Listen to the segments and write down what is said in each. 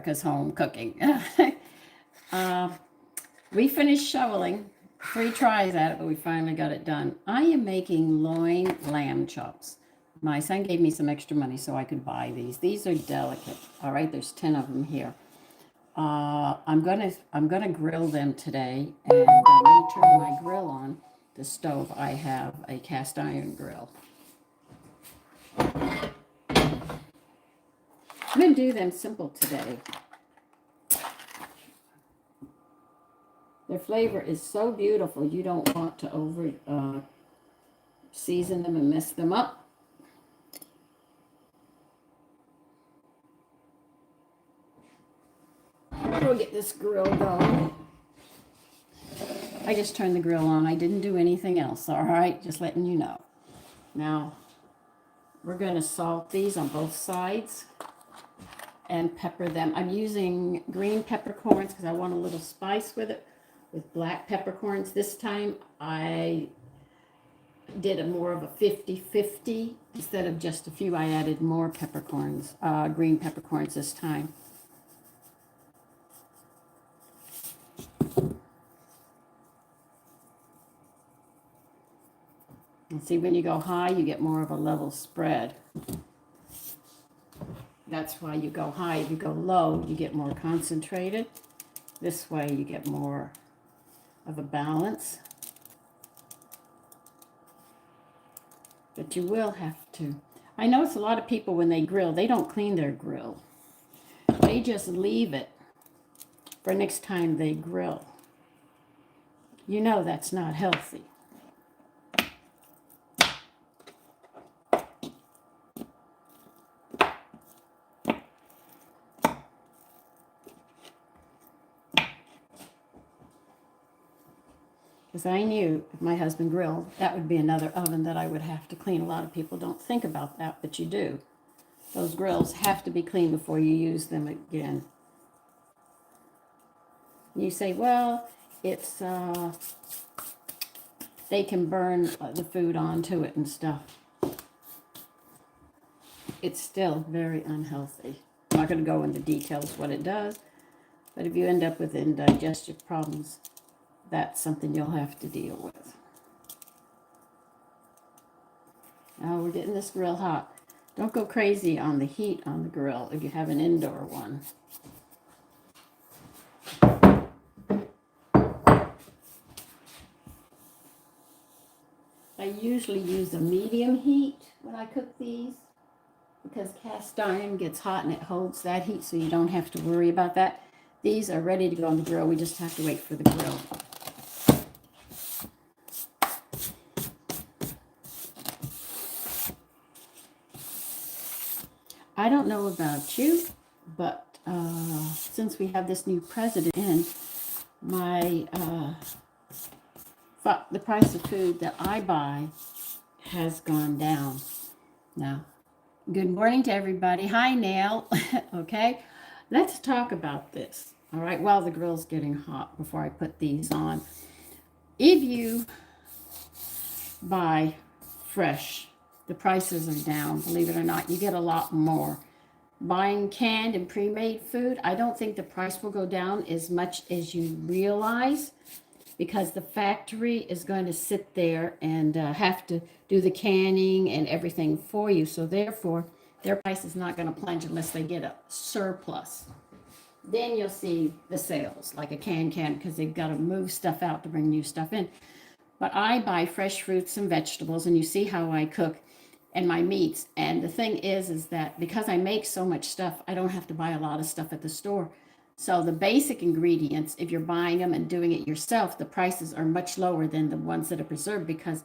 America's home cooking. We finished shoveling, 3 tries at it, but we finally got it done. I am making loin lamb chops. My son gave me some extra money so I could buy these. These are delicate. All right, there's 10 of them here. I'm gonna grill them today, and I'm gonna turn my grill on. The stove, I have a cast iron grill. I'm gonna do them simple today. Their flavor is so beautiful, you don't want to over season them and mess them up. We'll get this grill going. I just turned the grill on. I didn't do anything else, all right? Just letting you know. Now, we're going to salt these on both sides and pepper them. I'm using green peppercorns because I want a little spice with it, with black peppercorns. This time, I did more of a 50-50. Instead of just a few, I added more peppercorns, green peppercorns this time. And see, when you go high, you get more of a level spread. That's why you go high. If you go low, you get more concentrated. This way, you get more of a balance. But you will have to. I notice a lot of people, when they grill, they don't clean their grill. They just leave it for next time they grill. You know that's not healthy. Because I knew if my husband grilled, that would be another oven that I would have to clean. A lot of people don't think about that, but you do. Those grills have to be cleaned before you use them again. You say, well, it's they can burn the food onto it and stuff. It's still very unhealthy. I'm not going to go into details what it does, but if you end up with indigestion problems, that's something you'll have to deal with. Now we're getting this grill hot. Don't go crazy on the heat on the grill if you have an indoor one. I usually use a medium heat when I cook these because cast iron gets hot and it holds that heat, so you don't have to worry about that. These are ready to go on the grill. We just have to wait for the grill. I don't know about you, but since we have this new president in, the price of food that I buy has gone down. Now, good morning to everybody. Hi, Nail. Okay, let's talk about this. All right, while the grill's getting hot before I put these on. If you buy fresh, the prices are down, believe it or not. You get a lot more. Buying canned and pre-made food, I don't think the price will go down as much as you realize, because the factory is going to sit there and have to do the canning and everything for you. So therefore, their price is not going to plunge unless they get a surplus. Then you'll see the sales, like a can, because they've got to move stuff out to bring new stuff in. But I buy fresh fruits and vegetables, and you see how I cook and my meats. And the thing is that because I make so much stuff, I don't have to buy a lot of stuff at the store. So the basic ingredients, if you're buying them and doing it yourself, the prices are much lower than the ones that are preserved, because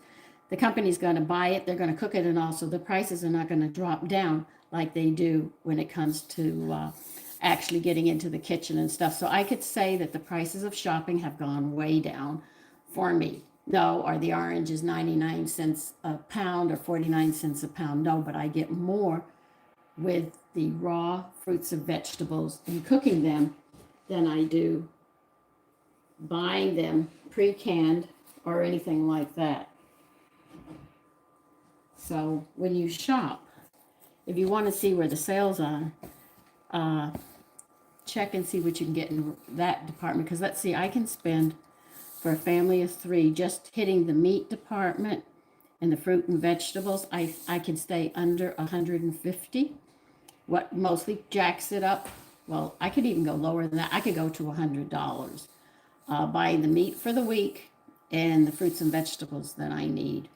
the company's going to buy it, they're going to cook it, and also the prices are not going to drop down like they do when it comes to actually getting into the kitchen and stuff. So I could say that the prices of shopping have gone way down for me. No, are the oranges 99 cents a pound or 49 cents a pound? No, but I get more with the raw fruits and vegetables and cooking them than I do buying them pre-canned or anything like that. So when you shop, if you want to see where the sales are, check and see what you can get in that department. Because let's see, I can spend for a family of 3 just hitting the meat department and the fruit and vegetables. I can stay under 150. What mostly jacks it up. Well, I could even go lower than that. I could go to $100 buying the meat for the week and the fruits and vegetables that I need.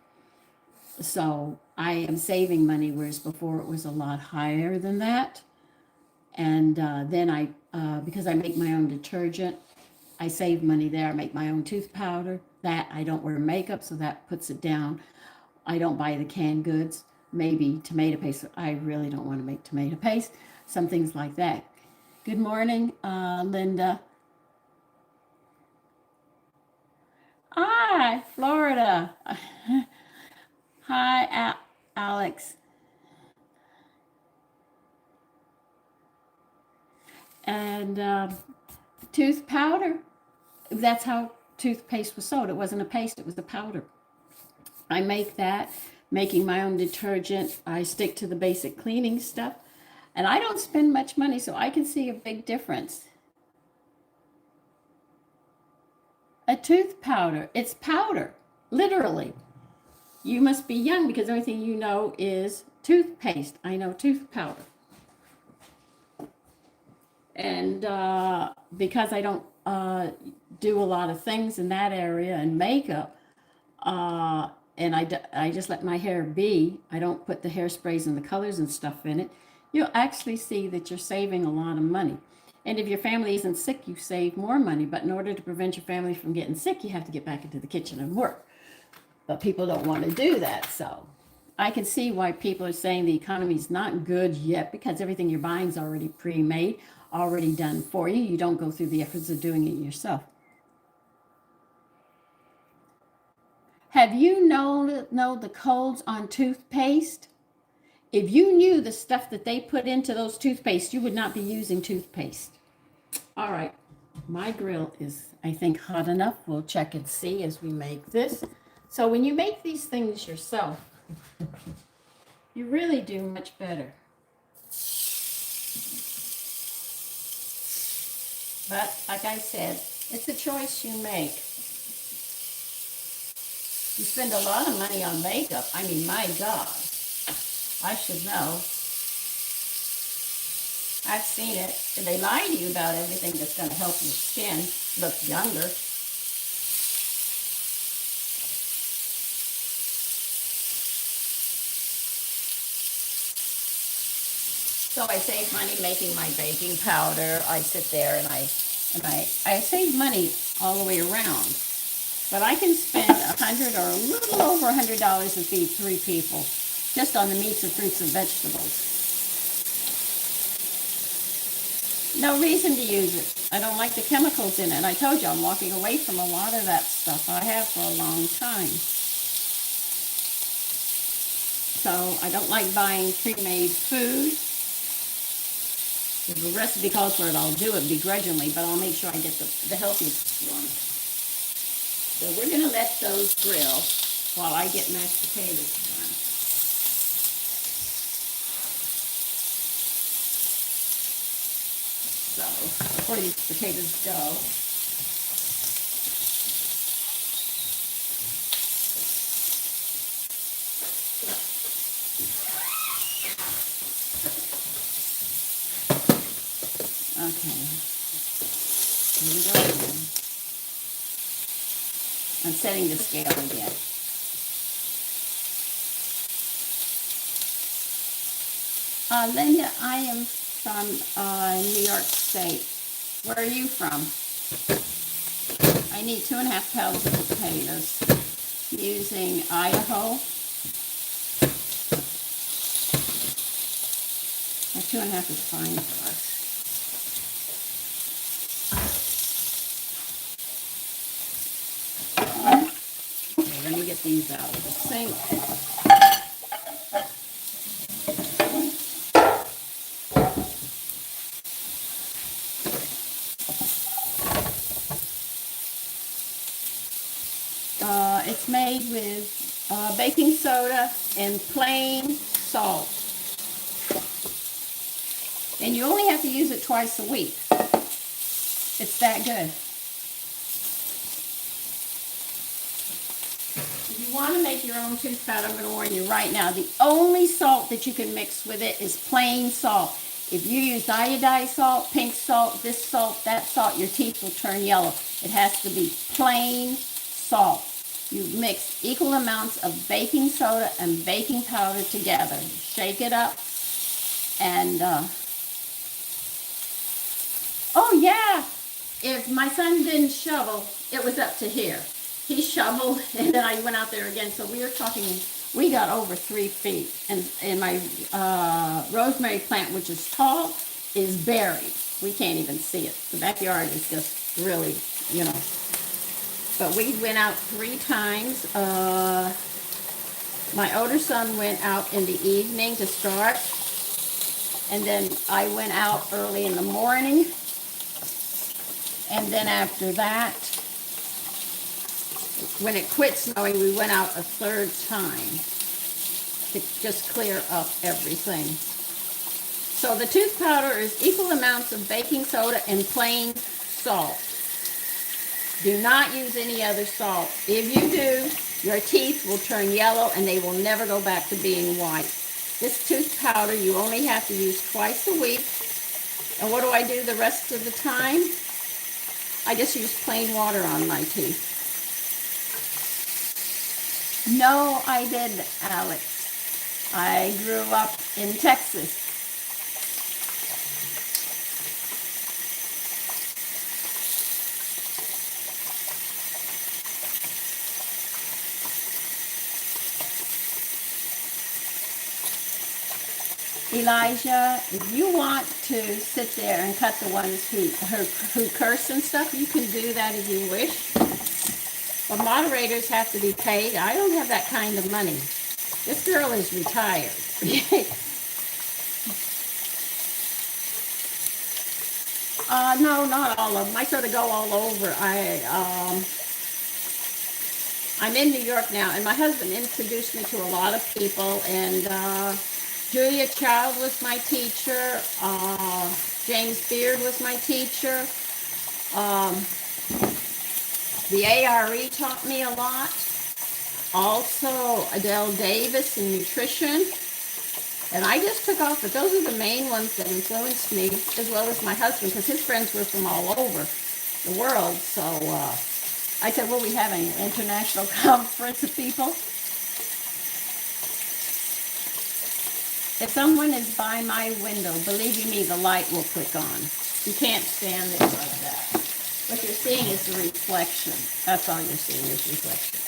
So I am saving money, whereas before it was a lot higher than that. And then because I make my own detergent, I save money there. I make my own tooth powder. That I don't wear makeup, so that puts it down. I don't buy the canned goods. Maybe tomato paste. I really don't want to make tomato paste. Some things like that. Good morning, Linda. Hi, Florida. Hi, Alex. And tooth powder. That's how toothpaste was sold. It wasn't a paste, it was a powder. I make that, making my own detergent. I stick to the basic cleaning stuff. And I don't spend much money, so I can see a big difference. A tooth powder. It's powder, literally. You must be young because the only thing you know is toothpaste. I know tooth powder. And because I don't do a lot of things in that area and makeup, and I just let my hair be. I don't put the hairsprays and the colors and stuff in it. You'll actually see that you're saving a lot of money. And if your family isn't sick, you save more money. But in order to prevent your family from getting sick, you have to get back into the kitchen and work. But people don't want to do that. So I can see why people are saying the economy is not good yet, because everything you're buying is already pre-made, already done for you. You don't go through the efforts of doing it yourself. Have you know the codes on toothpaste? If you knew the stuff that they put into those toothpaste, you would not be using toothpaste. All right, my grill is, I think, hot enough. We'll check and see as we make this. So when you make these things yourself, you really do much better. But like I said, it's a choice you make. You spend a lot of money on makeup. I mean, my God, I should know. I've seen it. And they lie to you about everything that's going to help your skin look younger. So I save money making my baking powder. I sit there and I save money all the way around. But I can spend $100 or a little over $100 and feed 3 people just on the meats and fruits and vegetables. No reason to use it. I don't like the chemicals in it. I told you I'm walking away from a lot of that stuff. I have for a long time. So I don't like buying pre-made food. If the recipe calls for it, I'll do it begrudgingly, but I'll make sure I get the healthiest one. So we're going to let those grill while I get mashed potatoes done. So before these potatoes go, okay, here we go again. I'm setting the scale again. Linda, I am from New York State. Where are you from? I need 2.5 pounds of potatoes using Idaho. 2.5 is fine for us. Okay, let me get these out of the sink. It's made with baking soda and plain salt. And you only have to use it twice a week. It's that good. If you want to make your own tooth powder, I'm going to warn you right now, the only salt that you can mix with it is plain salt. If you use iodized salt, pink salt, this salt, that salt, your teeth will turn yellow. It has to be plain salt. You mix equal amounts of baking soda and baking powder together. Shake it up and, oh yeah, if my son didn't shovel, it was up to here. He shoveled, and then I went out there again. So we were talking, we got over 3 feet. And my rosemary plant, which is tall, is buried. We can't even see it. The backyard is just really, you know. But we went out 3 times. My older son went out in the evening to start. And then I went out early in the morning. And then after that, when it quit snowing, we went out a 3rd time to just clear up everything. So the tooth powder is equal amounts of baking soda and plain salt. Do not use any other salt. If you do, your teeth will turn yellow and they will never go back to being white. This tooth powder you only have to use twice a week. And what do I do the rest of the time? I just use plain water on my teeth. No, I didn't, Alex. I grew up in Texas. Elijah, if you want to sit there and cut the ones who curse and stuff, you can do that if you wish. But moderators have to be paid. I don't have that kind of money. This girl is retired. No, not all of them. I sort of go all over. I'm in New York now, and my husband introduced me to a lot of people, and Julia Child was my teacher. James Beard was my teacher. The ARE taught me a lot. Also, Adele Davis in nutrition. And I just took off, but those are the main ones that influenced me, as well as my husband, because his friends were from all over the world. So I said, well, we having an international conference of people. If someone is by my window, believe you me, the light will click on. You can't stand it like that. What you're seeing is the reflection. That's all you're seeing is reflection.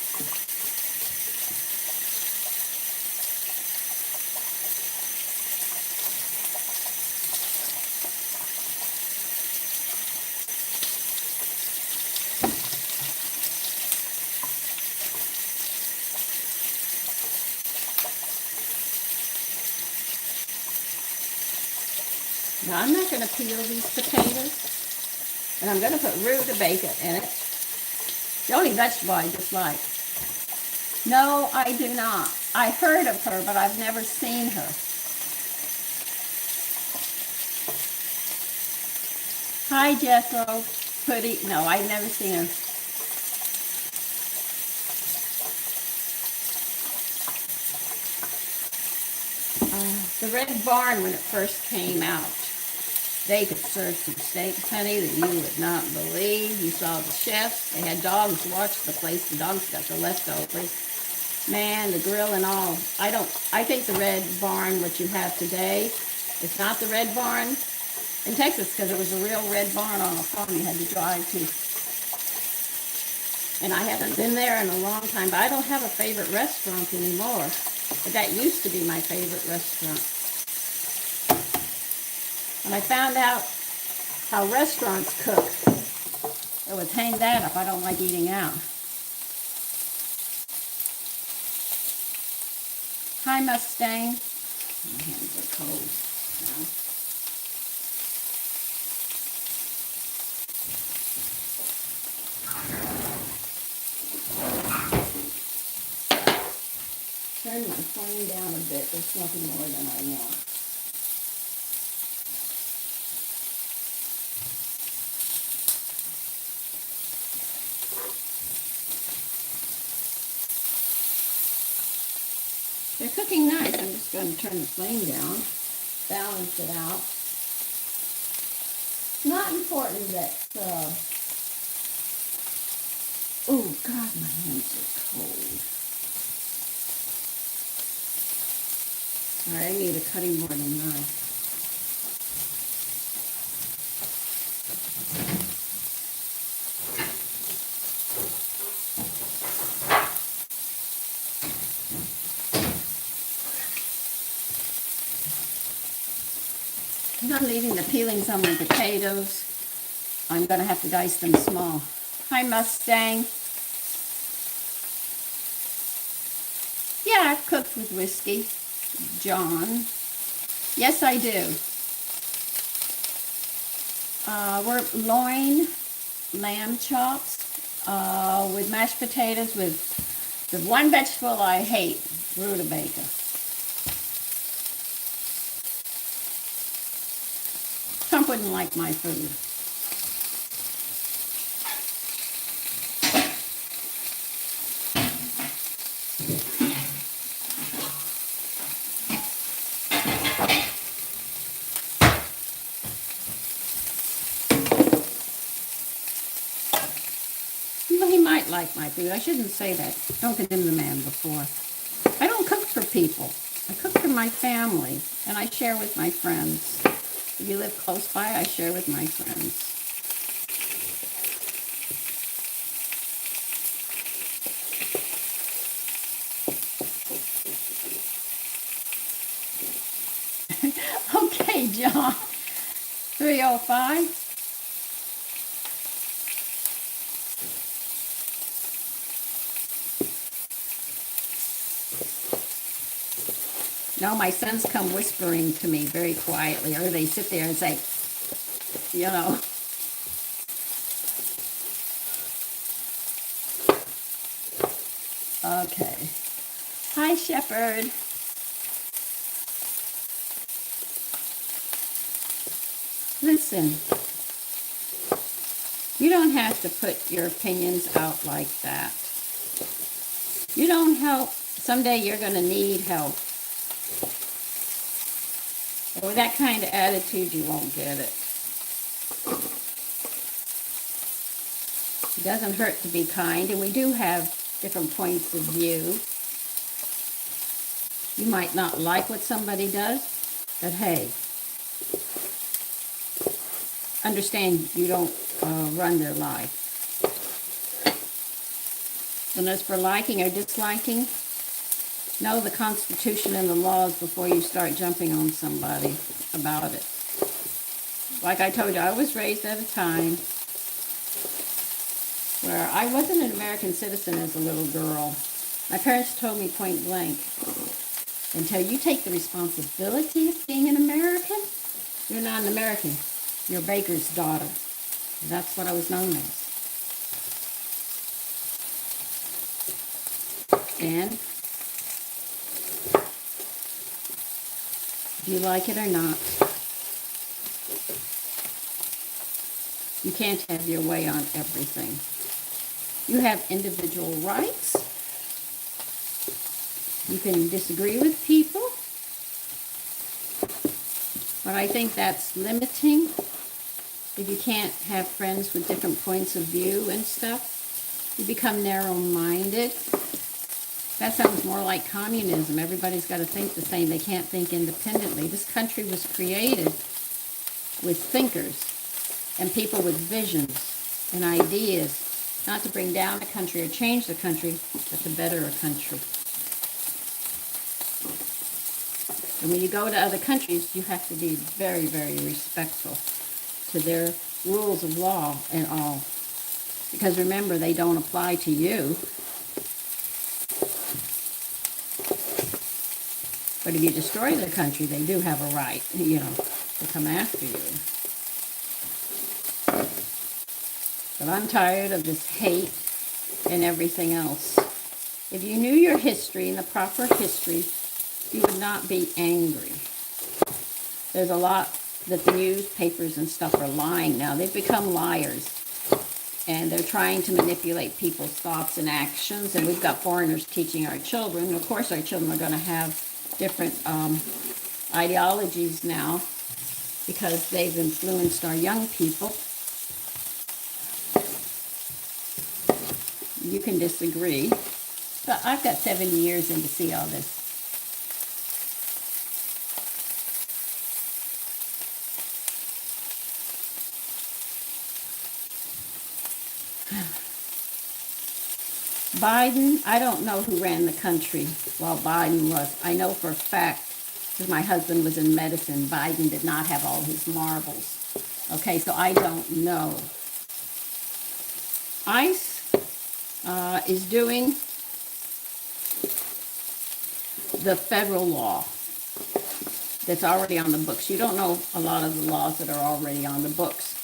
Now I'm not going to peel these potatoes. And I'm going to put rutabaga in it. The only vegetable I dislike. No, I do not. I heard of her, but I've never seen her. Hi, Jethro. Putty. No, I've never seen her. The Red Barn, when it first came out, they could serve some steaks, honey, that you would not believe. You saw the chefs. They had dogs watch the place. The dogs got the leftovers. Man, the grill and all. I think the Red Barn, what you have today, it's not the Red Barn in Texas, because it was a real red barn on a farm you had to drive to. And I haven't been there in a long time, but I don't have a favorite restaurant anymore. But that used to be my favorite restaurant. When I found out how restaurants cook, I would hang that up. I don't like eating out. Hi, Mustang. My hands are cold now. Turn my flame down a bit. There's nothing more than I want. they're cooking nice. I'm just going to turn the flame down, balance it out. Not important that, oh God, my hands are cold. All right, I need a cutting board and knife. I'm not leaving the peelings on my potatoes. I'm going to have to dice them small. Hi, Mustang. Yeah, I've cooked with whiskey. John. Yes, I do. We're loin lamb chops with mashed potatoes with the one vegetable I hate, rutabaga. Trump wouldn't like my food. Well, he might like my food. I shouldn't say that. Don't condemn the man before. I don't cook for people. I cook for my family, and I share with my friends. If you live close by, I share with my friends. Okay, John. 305. No, my sons come whispering to me very quietly, or they sit there and say, you know. Okay. Hi, Shepherd. Listen, you don't have to put your opinions out like that. You don't help. Someday you're going to need help. And with that kind of attitude, you won't get it. It doesn't hurt to be kind, and we do have different points of view. You might not like what somebody does, but hey, understand you don't run their life. And as for liking or disliking, know the Constitution and the laws before you start jumping on somebody about it. Like I told you, I was raised at a time where I wasn't an American citizen as a little girl. My parents told me point blank, until you take the responsibility of being an American, you're not an American. You're a baker's daughter. That's what I was known as. And if you like it or not, you can't have your way on everything. You have individual rights. You can disagree with people, but I think that's limiting. If you can't have friends with different points of view and stuff, you become narrow-minded. That sounds more like communism. Everybody's got to think the same. They can't think independently. This country was created with thinkers and people with visions and ideas, not to bring down a country or change the country, but to better a country. And when you go to other countries, you have to be very, very respectful to their rules of law and all. Because remember, they don't apply to you. But if you destroy the country, they do have a right, to come after you. But I'm tired of this hate and everything else. If you knew your history and the proper history, you would not be angry. There's a lot that the newspapers and stuff are lying now. They've become liars. and they're trying to manipulate people's thoughts and actions. And we've got foreigners teaching our children. Of course, our children are going to have different ideologies now because they've influenced our young people. You can disagree, but I've got 70 years in to see all this. Biden, I don't know who ran the country while Biden was. I know for a fact, because my husband was in medicine, Biden did not have all his marbles. Okay, so I don't know. ICE is doing the federal law that's already on the books. You don't know a lot of the laws that are already on the books.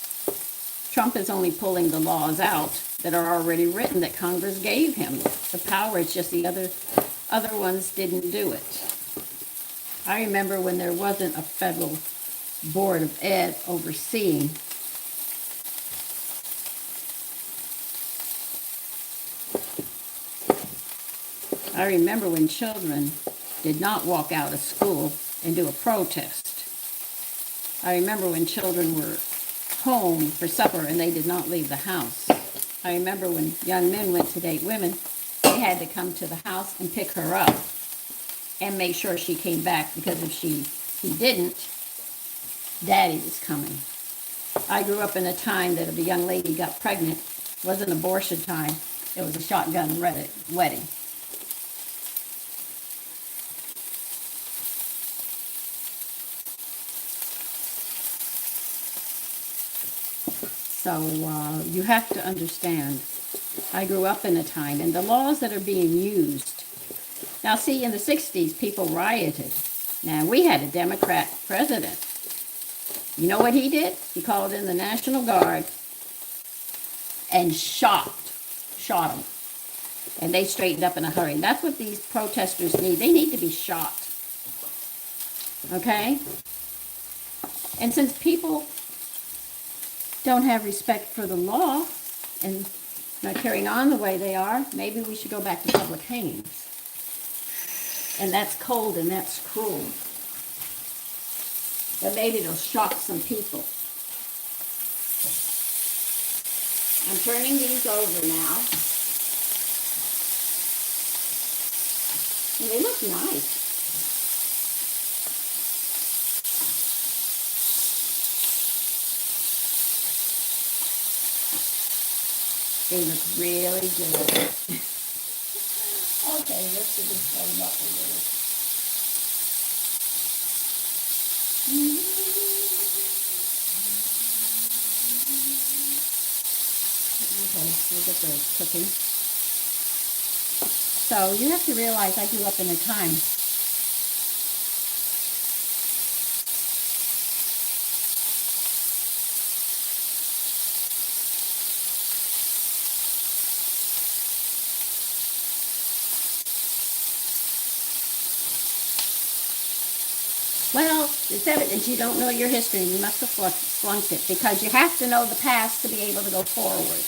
Trump is only pulling the laws out that are already written that Congress gave him. The power, it's just the other ones didn't do it. I remember when there wasn't a federal board of ed overseeing. I remember when children did not walk out of school and do a protest. I remember when children were home for supper and they did not leave the house. I remember when young men went to date women, they had to come to the house and pick her up and make sure she came back, because if he didn't, daddy was coming. I grew up in a time that if a young lady got pregnant, it wasn't abortion time, it was a shotgun wedding. So you have to understand, I grew up in a time, and the laws that are being used. Now see, in the 60s, people rioted. Now, we had a Democrat president. You know what he did? He called in the National Guard and shot them. And they straightened up in a hurry. That's what these protesters need. They need to be shot. Okay? And since people don't have respect for the law and not carrying on the way they are, maybe we should go back to public hangings. And that's cold and that's cruel. But maybe it'll shock some people. I'm turning these over now. And they look nice. They look really good. Okay, let's do this one up a little. Okay, we'll get those cooking. So you have to realize I grew up in a time well, it's evident you don't know your history and you must have flunked it, because you have to know the past to be able to go forward.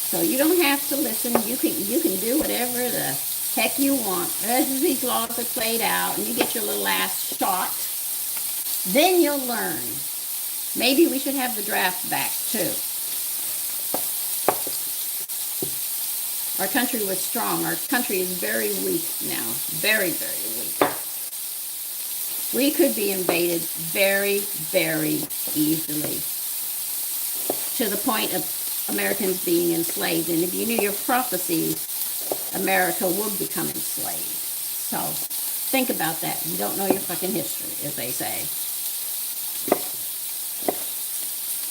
So you don't have to listen. You can do whatever the heck you want. As these laws are played out and you get your little ass shot, then you'll learn. Maybe we should have the draft back too. Our country was strong. Our country is very weak now. Very, very weak. We could be invaded very, very easily, to the point of Americans being enslaved. And if you knew your prophecies, America would become enslaved. So think about that. You don't know your fucking history, as they say.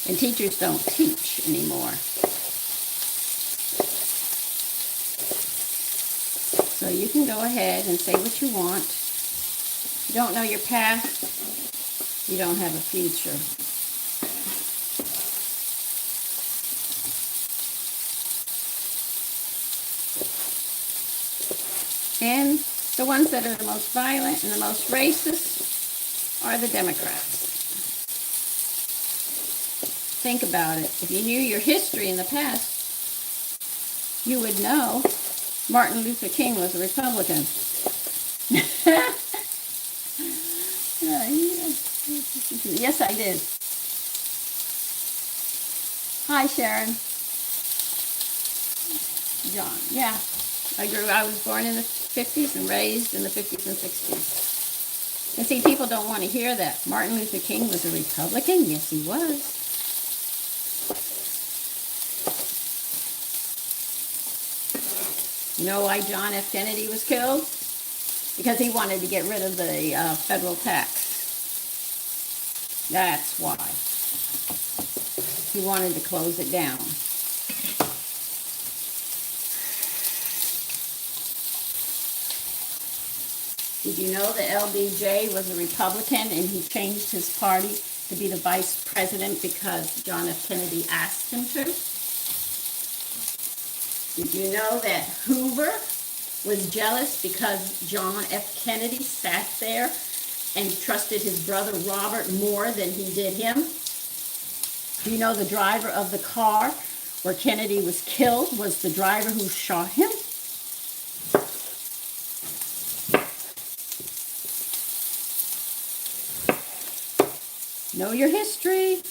And teachers don't teach anymore. So you can go ahead and say what you want. If you don't know your past, you don't have a future. And the ones that are the most violent and the most racist are the Democrats. think about it, if you knew your history in the past, you would know Martin Luther King was a Republican. Yes, I did. Hi, Sharon. John. Yeah, I was born in the 50s and raised in the 50s and 60s. And see, people don't want to hear that. Martin Luther King was a Republican? Yes, he was. You know why John F. Kennedy was killed? Because he wanted to get rid of the federal tax. That's why. He wanted to close it down. Did you know that LBJ was a Republican and he changed his party to be the vice president because John F. Kennedy asked him to? Did you know that Hoover was jealous because John F. Kennedy sat there and trusted his brother Robert more than he did him? Do you know the driver of the car where Kennedy was killed was the driver who shot him? Know your history.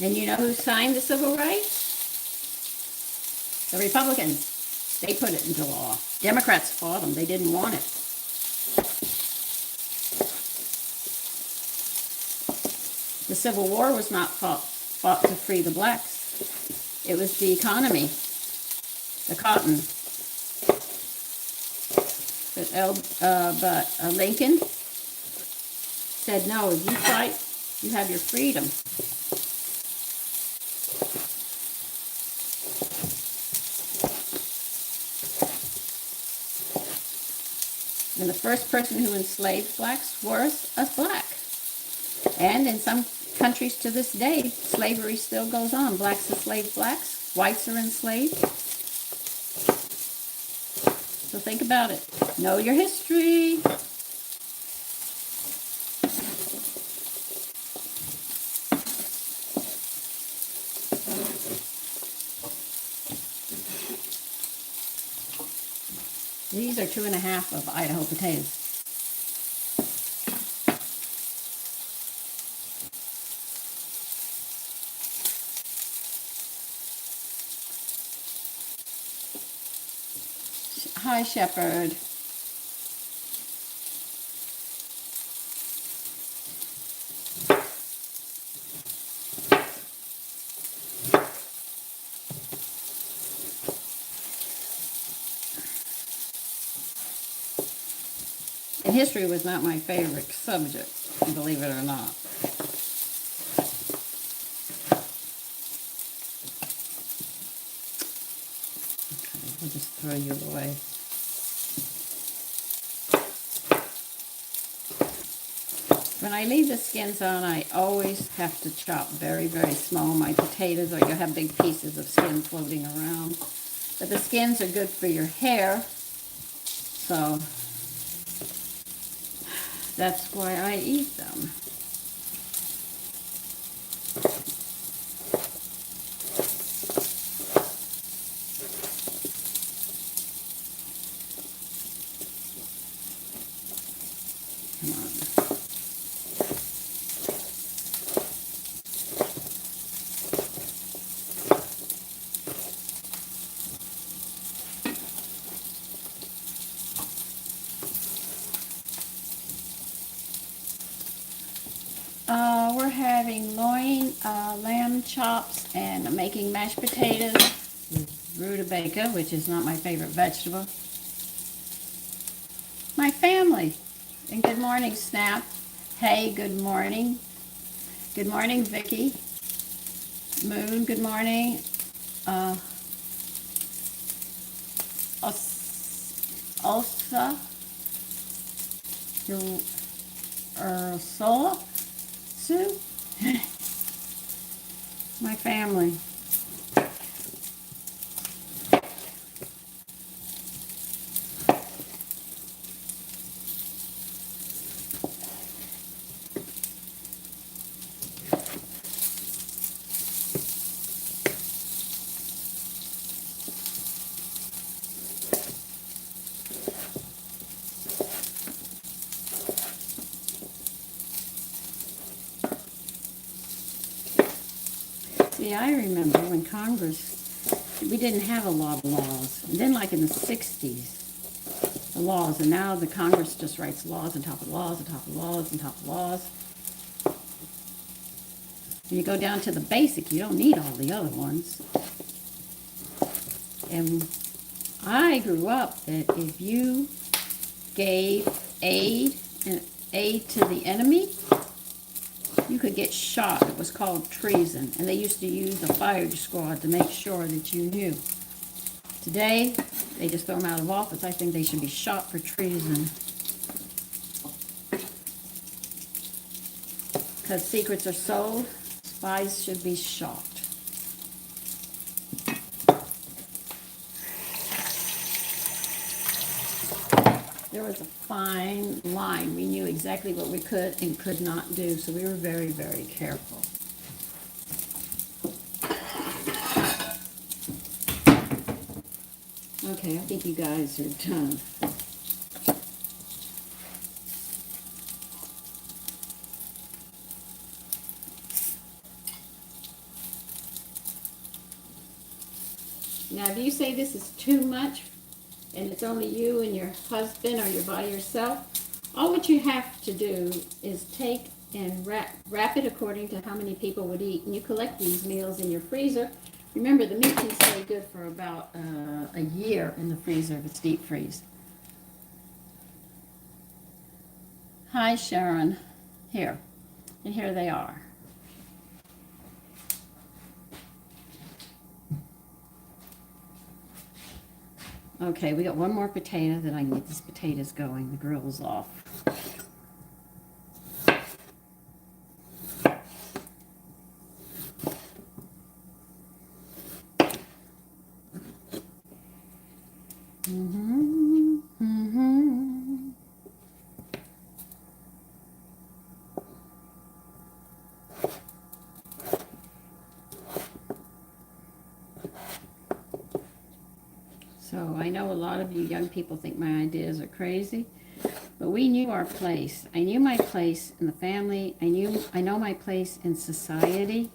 And you know who signed the Civil Rights? The Republicans. They put it into law. Democrats fought them. They didn't want it. The Civil War was not fought to free the blacks. It was the economy, the cotton. But Lincoln said, no, if you fight, you have your freedom. And the first person who enslaved blacks was a black. And in some countries to this day, slavery still goes on. Blacks enslave blacks. Whites are enslaved. So think about it. Know your history. These are 2.5 of Idaho potatoes. Hi, Shepherd. And history was not my favorite subject, believe it or not. Okay, we'll just throw you away. When I leave the skins on, I always have to chop very, very small my potatoes, or you'll have big pieces of skin floating around. But the skins are good for your hair, so that's why I eat them. Come on. We're having loin, lamb chops, and making mashed potatoes with rutabaga, which is not my favorite vegetable. My family. And good morning, Snap. Hey, good morning. Good morning, Vicky. Moon, good morning. Ulsa. Ursula. Sue. My family. See, I remember when Congress, we didn't have a lot of laws. And then like in the 60s, the laws, and now the Congress just writes laws on top of laws on top of laws on top of laws. When you go down to the basic, you don't need all the other ones. And I grew up that if you gave aid to the enemy, you could get shot. It was called treason. And they used to use a fire squad to make sure that you knew. Today, they just throw them out of office. I think they should be shot for treason. Because secrets are sold, spies should be shot. There was a fine line. We knew exactly what we could and could not do, so we were very, very careful. Okay, I think you guys are done. Now, if you say this is too much, and it's only you and your husband or you're by yourself, all what you have to do is take and wrap it according to how many people would eat. And you collect these meals in your freezer. Remember, the meat can stay good for about a year in the freezer if it's deep freeze. Hi, Sharon. Here. And here they are. Okay, we got one more potato, then I can get these potatoes going. The grill's off. So I know a lot of you young people think my ideas are crazy, but we knew our place. I knew my place in the family. I know my place in society.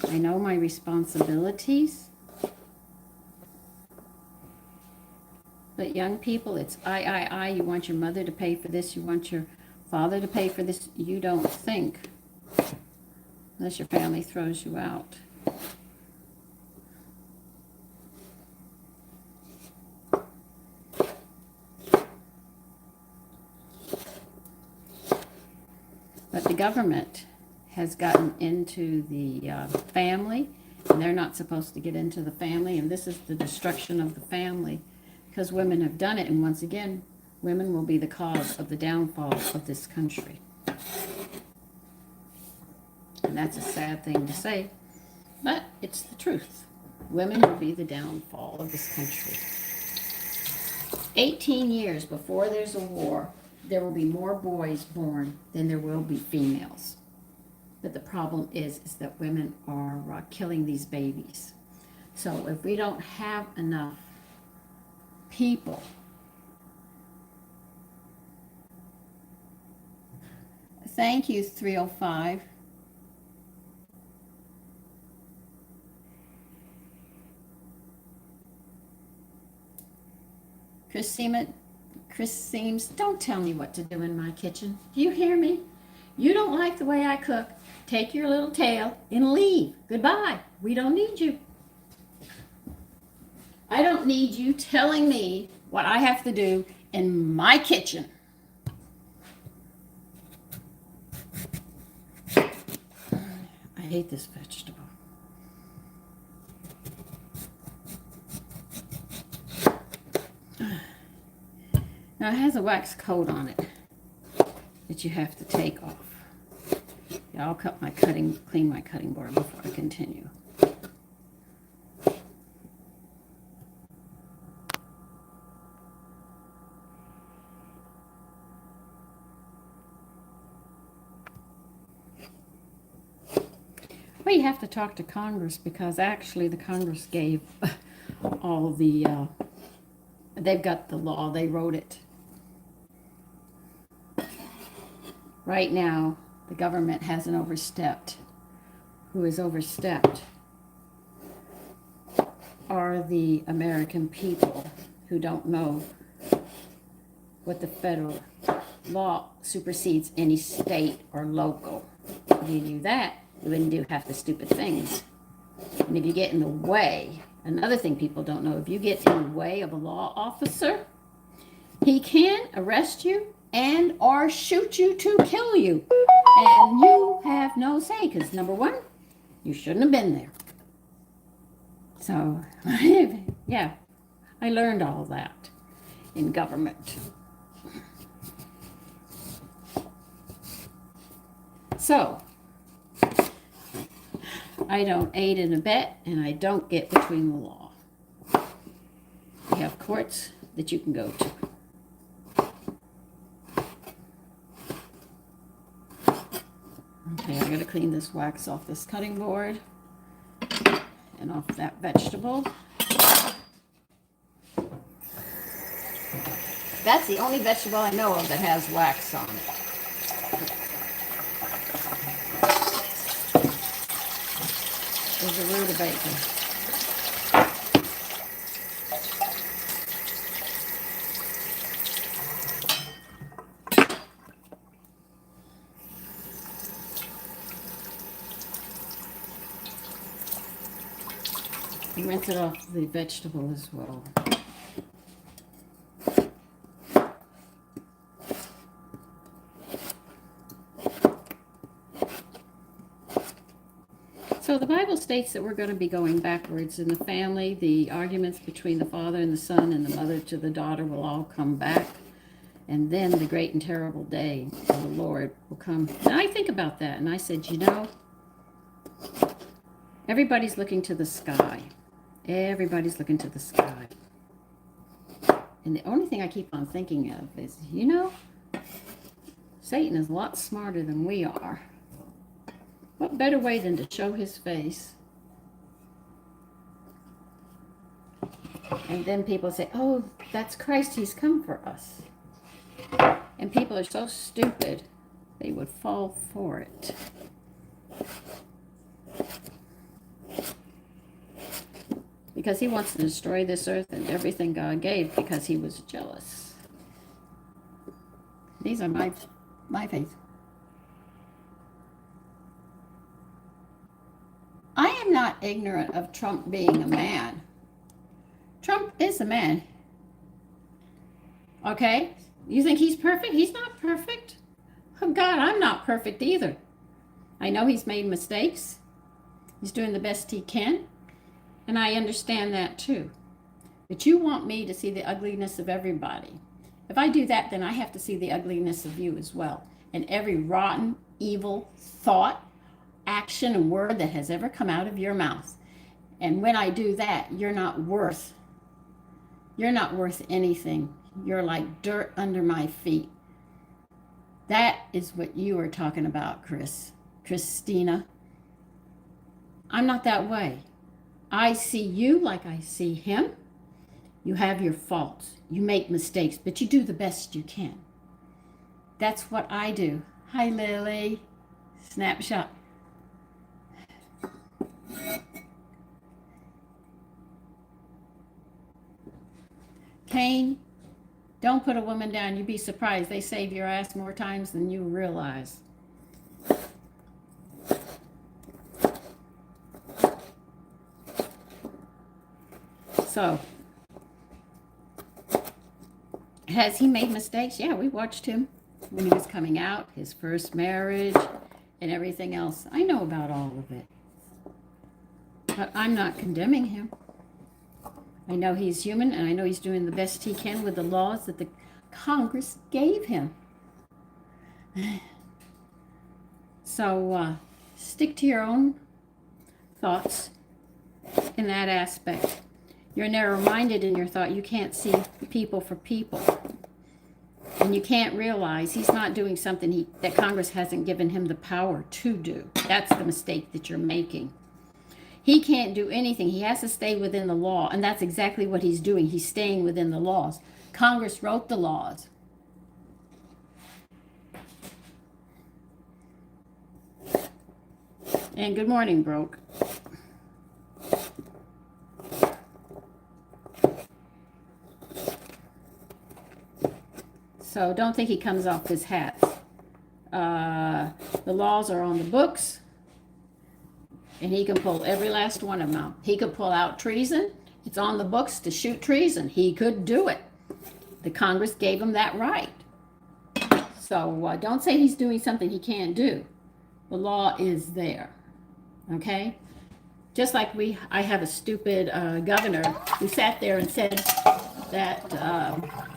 I know my responsibilities. But young people, it's I. You want your mother to pay for this. You want your father to pay for this. You don't think unless your family throws you out. But the government has gotten into the family, and they're not supposed to get into the family, and this is the destruction of the family because women have done it, and once again, women will be the cause of the downfall of this country. And that's a sad thing to say, but it's the truth. Women will be the downfall of this country. 18 years before there's a war, there will be more boys born than there will be females. But the problem is that women are killing these babies. So if we don't have enough people, thank you, 305. Chris Seams, don't tell me what to do in my kitchen. Do you hear me? You don't like the way I cook. Take your little tail and leave. Goodbye. We don't need you. I don't need you telling me what I have to do in my kitchen. I hate this vegetable. Now it has a wax coat on it that you have to take off. Yeah, I'll clean my cutting board before I continue. Well, you have to talk to Congress because actually the Congress gave all the, they've got the law, they wrote it. Right now, the government hasn't overstepped. Who has overstepped are the American people who don't know what the federal law supersedes any state or local. If you knew that, you wouldn't do half the stupid things. And if you get in the way, another thing people don't know, if you get in the way of a law officer, he can arrest you and or shoot you to kill you. And you have no say because, number one, you shouldn't have been there. So, yeah, I learned all that in government. So, I don't aid and abet, and I don't get between the law. We have courts that you can go to. Okay, I gotta clean this wax off this cutting board and off that vegetable. That's the only vegetable I know of that has wax on it. There's a rutabaga. Rinse it off the vegetable as well. So the Bible states that we're going to be going backwards in the family. The arguments between the father and the son and the mother to the daughter will all come back. And then the great and terrible day of the Lord will come. And I think about that and I said, you know, everybody's looking to the sky. Everybody's looking to the sky. And the only thing I keep on thinking of is, you know, Satan is a lot smarter than we are. What better way than to show his face? And then people say, oh, that's Christ, he's come for us. And people are so stupid, they would fall for it. Because he wants to destroy this earth and everything God gave because he was jealous. These are my faith. I am not ignorant of Trump being a man. Trump is a man. Okay? You think he's perfect? He's not perfect. Oh God, I'm not perfect either. I know he's made mistakes. He's doing the best he can. And I understand that too. But you want me to see the ugliness of everybody. If I do that, then I have to see the ugliness of you as well. And every rotten, evil thought, action, and word that has ever come out of your mouth. And when I do that, you're not worth anything. You're like dirt under my feet. That is what you are talking about, Christina. I'm not that way. I see you like I see him. You have your faults. You make mistakes, but you do the best you can. That's what I do. Hi, Lily. Snapshot. Cain, don't put a woman down. You'd be surprised. They save your ass more times than you realize. So, has he made mistakes? Yeah, we watched him when he was coming out, his first marriage, and everything else. I know about all of it. But I'm not condemning him. I know he's human, and I know he's doing the best he can with the laws that the Congress gave him. So, stick to your own thoughts in that aspect. You're narrow-minded in your thought. You can't see people for people. And you can't realize he's not doing something that Congress hasn't given him the power to do. That's the mistake that you're making. He can't do anything. He has to stay within the law. And that's exactly what he's doing. He's staying within the laws. Congress wrote the laws. And good morning, Broke. So don't think he comes off his hat. The laws are on the books, and he can pull every last one of them out. He could pull out treason. It's on the books to shoot treason. He could do it. The Congress gave him that right. So don't say he's doing something he can't do. The law is there. Okay? Just like I have a stupid governor who sat there and said that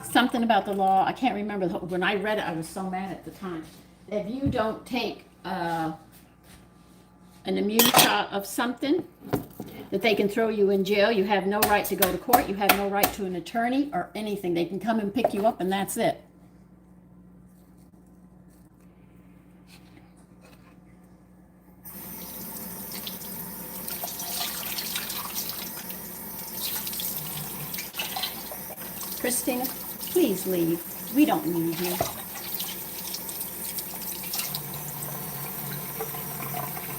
something about the law. I can't remember. When I read it, I was so mad at the time. If you don't take an immune shot of something, that they can throw you in jail. You have no right to go to court. You have no right to an attorney or anything. They can come and pick you up, and that's it. Christina, please leave. We don't need you.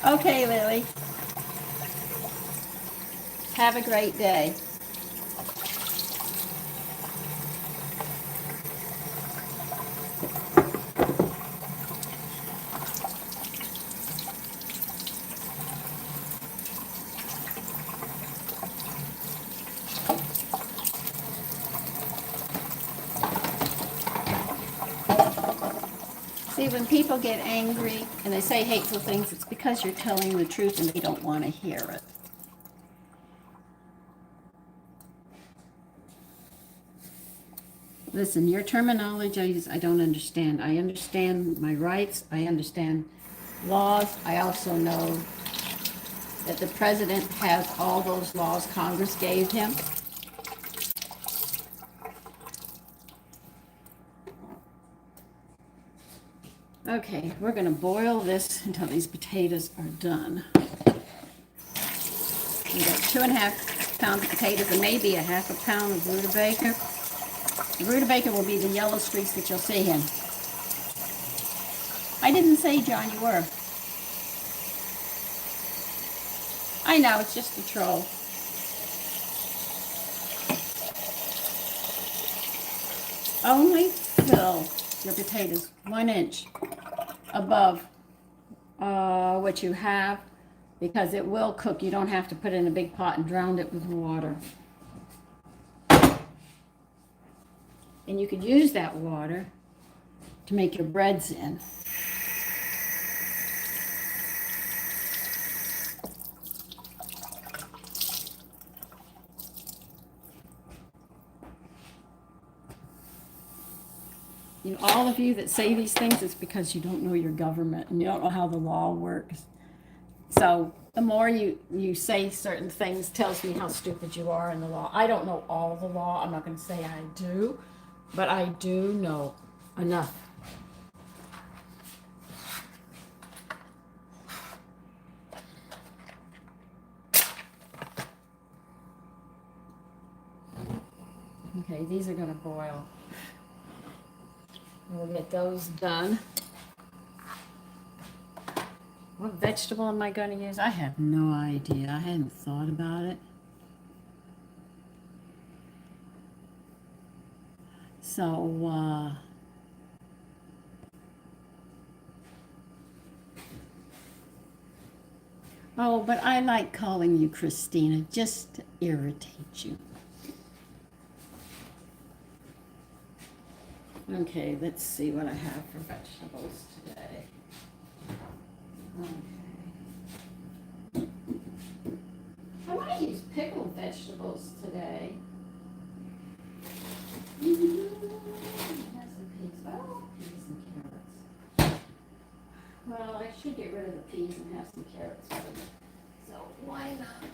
Okay, Lily. Have a great day. See, when people get angry and they say hateful things, it's because you're telling the truth and they don't want to hear it. Listen, your terminology, I don't understand. I understand my rights. I understand laws. I also know that the president has all those laws Congress gave him. Okay, we're going to boil this until these potatoes are done. We got 2.5 pounds of potatoes and maybe 1/2 pound of rutabaga. The rutabaga will be the yellow streaks that you'll see in. I didn't say, John, you were. I know, it's just a troll. Only fill your potatoes 1 inch above what you have, because it will cook. You don't have to put it in a big pot and drown it with water. And you could use that water to make your breads in. You know, all of you that say these things, it's because you don't know your government and you don't know how the law works. So the more you say certain things tells me how stupid you are in the law. I don't know all the law. I'm not going to say I do, but I do know enough. Okay, these are going to boil. We'll get those done. What vegetable am I going to use? I have no idea. I hadn't thought about it. So, oh, but I like calling you Christina just to irritate you. Okay, let's see what I have for vegetables today. Okay. I might use pickled vegetables today. Has some peas. Oh, peas and carrots. Well, I should get rid of the peas and have some carrots for them. So why not?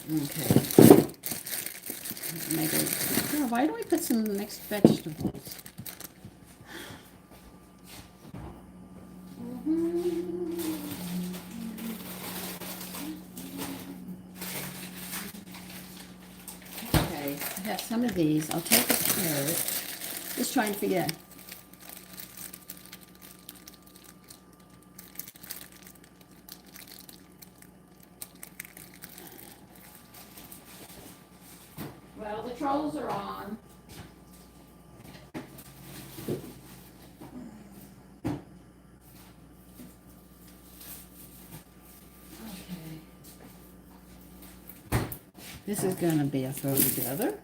Okay. Oh, why don't we put some mixed vegetables? Okay, I have some of these. I'll take a carrot. Just trying to figure out. Well, the trolls are on. Okay. This is going to be a throw together.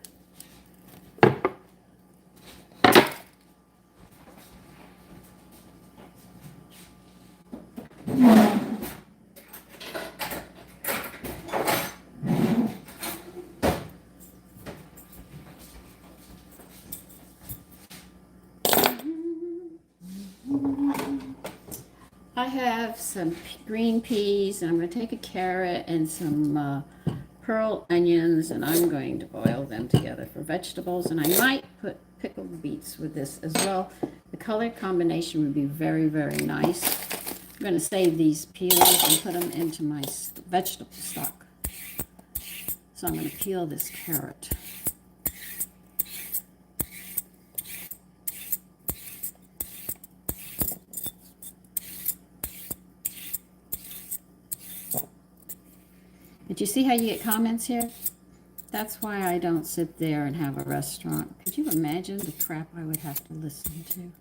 I have some green peas, and I'm going to take a carrot and some pearl onions, and I'm going to boil them together for vegetables. And I might put pickled beets with this as well. The color combination would be very, very nice. I'm going to save these peels and put them into my vegetable stock. So I'm going to peel this carrot. Did you see how you get comments here? That's why I don't sit there and have a restaurant. Could you imagine the crap I would have to listen to?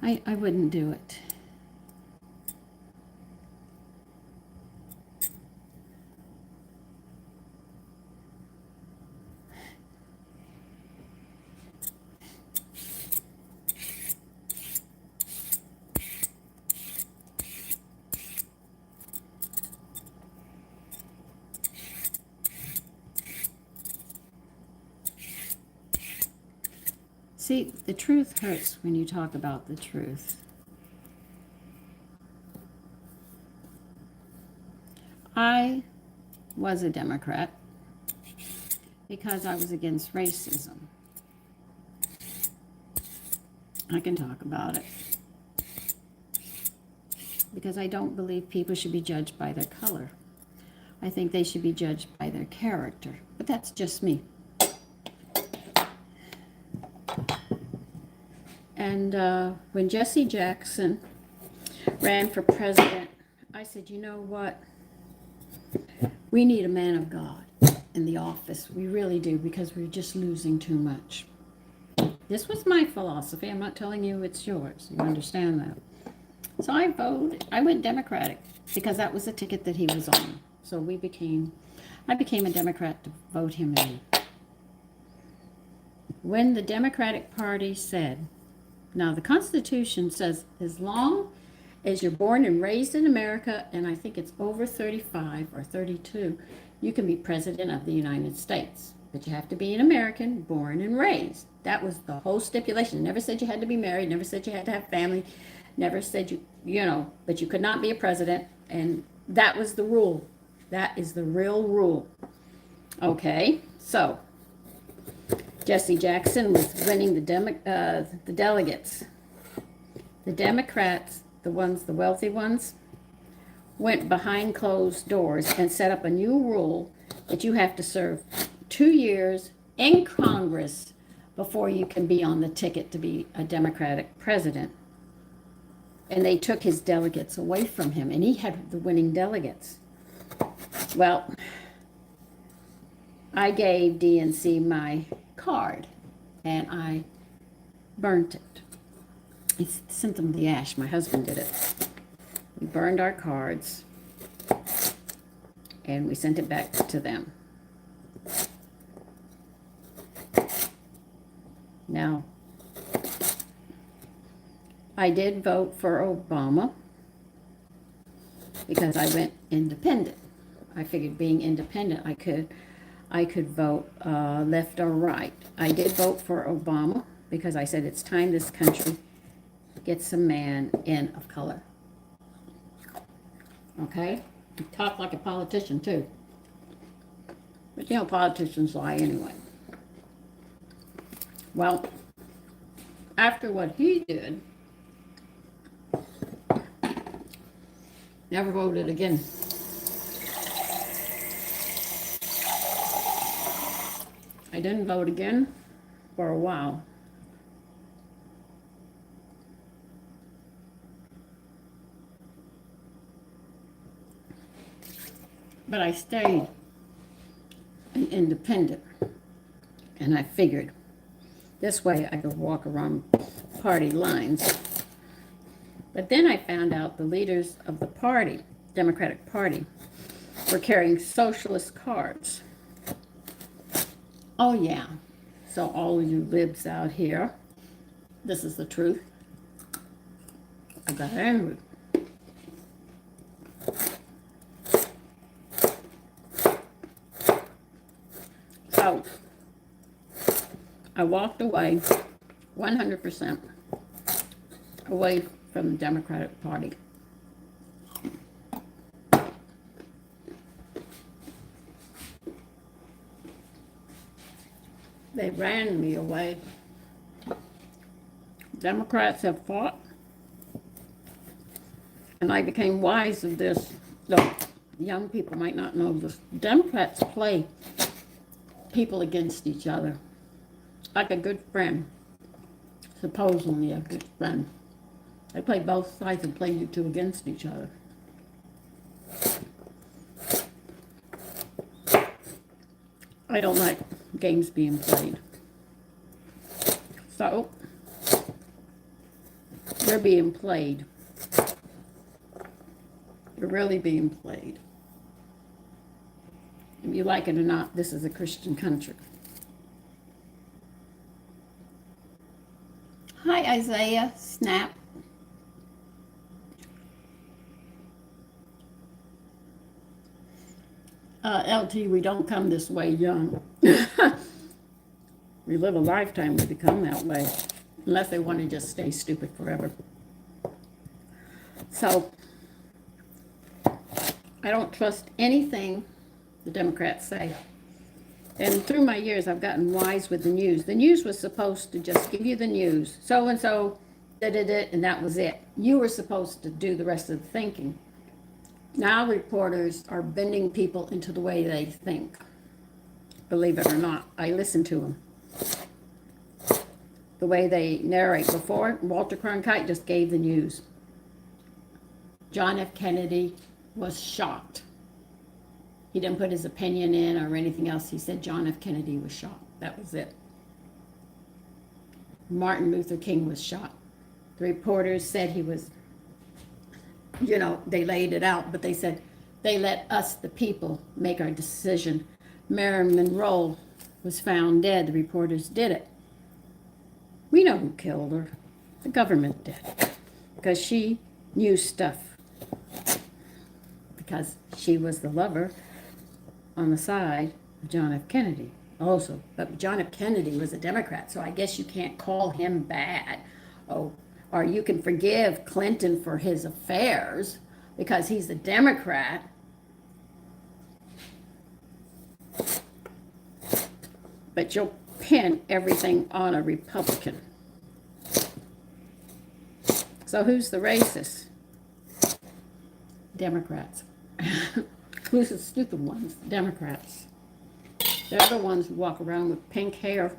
I wouldn't do it. See, the truth hurts when you talk about the truth. I was a Democrat because I was against racism. I can talk about it. Because I don't believe people should be judged by their color. I think they should be judged by their character. But that's just me. And when Jesse Jackson ran for president, I said, you know what? We need a man of God in the office. We really do, because we're just losing too much. This was my philosophy. I'm not telling you it's yours. You understand that. So I went Democratic because that was the ticket that he was on. So I became a Democrat to vote him in. When the Democratic Party said, now the Constitution says as long as you're born and raised in America, and I think it's over 35 or 32, you can be president of the United States. But you have to be an American, born and raised. That was the whole stipulation. Never said you had to be married, never said you had to have family, never said but you could not be a president, and that was the rule. That is the real rule. Okay, so Jesse Jackson was winning the delegates. The Democrats, the wealthy ones, went behind closed doors and set up a new rule that you have to serve 2 years in Congress before you can be on the ticket to be a Democratic president. And they took his delegates away from him, and he had the winning delegates. Well, I gave DNC my card, and I burnt it. I sent them the ash. My husband did it. We burned our cards, and we sent it back to them. Now, I did vote for Obama because I went independent. I figured being independent, I could vote left or right. I did vote for Obama because I said it's time this country gets a man in of color. Okay? You talk like a politician too. But you know, politicians lie anyway. Well, after what he did, never voted again. I didn't vote again for a while. But I stayed. And independent. And I figured this way I could walk around party lines. But then I found out the leaders of the party, Democratic Party, were carrying socialist cards. Oh yeah, so all of you libs out here, this is the truth. I got angry. So I walked away 100% away from the Democratic Party. They ran me away. Democrats have fought, and I became wise of this. Though young people might not know this. Democrats play people against each other, like a good friend, supposedly a good friend. They play both sides and play you two against each other. I don't like games being played. So, they're being played. They're really being played. If you like it or not, this is a Christian country. Hi, Isaiah. Snap. LT, we don't come this way young. We live a lifetime to become that way, unless they want to just stay stupid forever. So, I don't trust anything the Democrats say. And through my years, I've gotten wise with the news. The news was supposed to just give you the news. So-and-so did it, and that was it. You were supposed to do the rest of the thinking. Now reporters are bending people into the way they think. Believe it or not, I listen to them. The way they narrate. Before, Walter Cronkite just gave the news. John F. Kennedy was shocked. He didn't put his opinion in or anything else. He said John F. Kennedy was shot. That was it. Martin Luther King was shot. The reporters said he was, they laid it out, but they said they let us, the people, make our decision. Marilyn Monroe was found dead. The reporters did it. We know who killed her. The government did. Because she knew stuff. Because she was the lover on the side of John F. Kennedy also. But John F. Kennedy was a Democrat, so I guess you can't call him bad. Oh, or you can forgive Clinton for his affairs because he's a Democrat. But you'll pin everything on a Republican. So who's the racist? Democrats. Who's the stupid ones? Democrats. They're the ones who walk around with pink hair,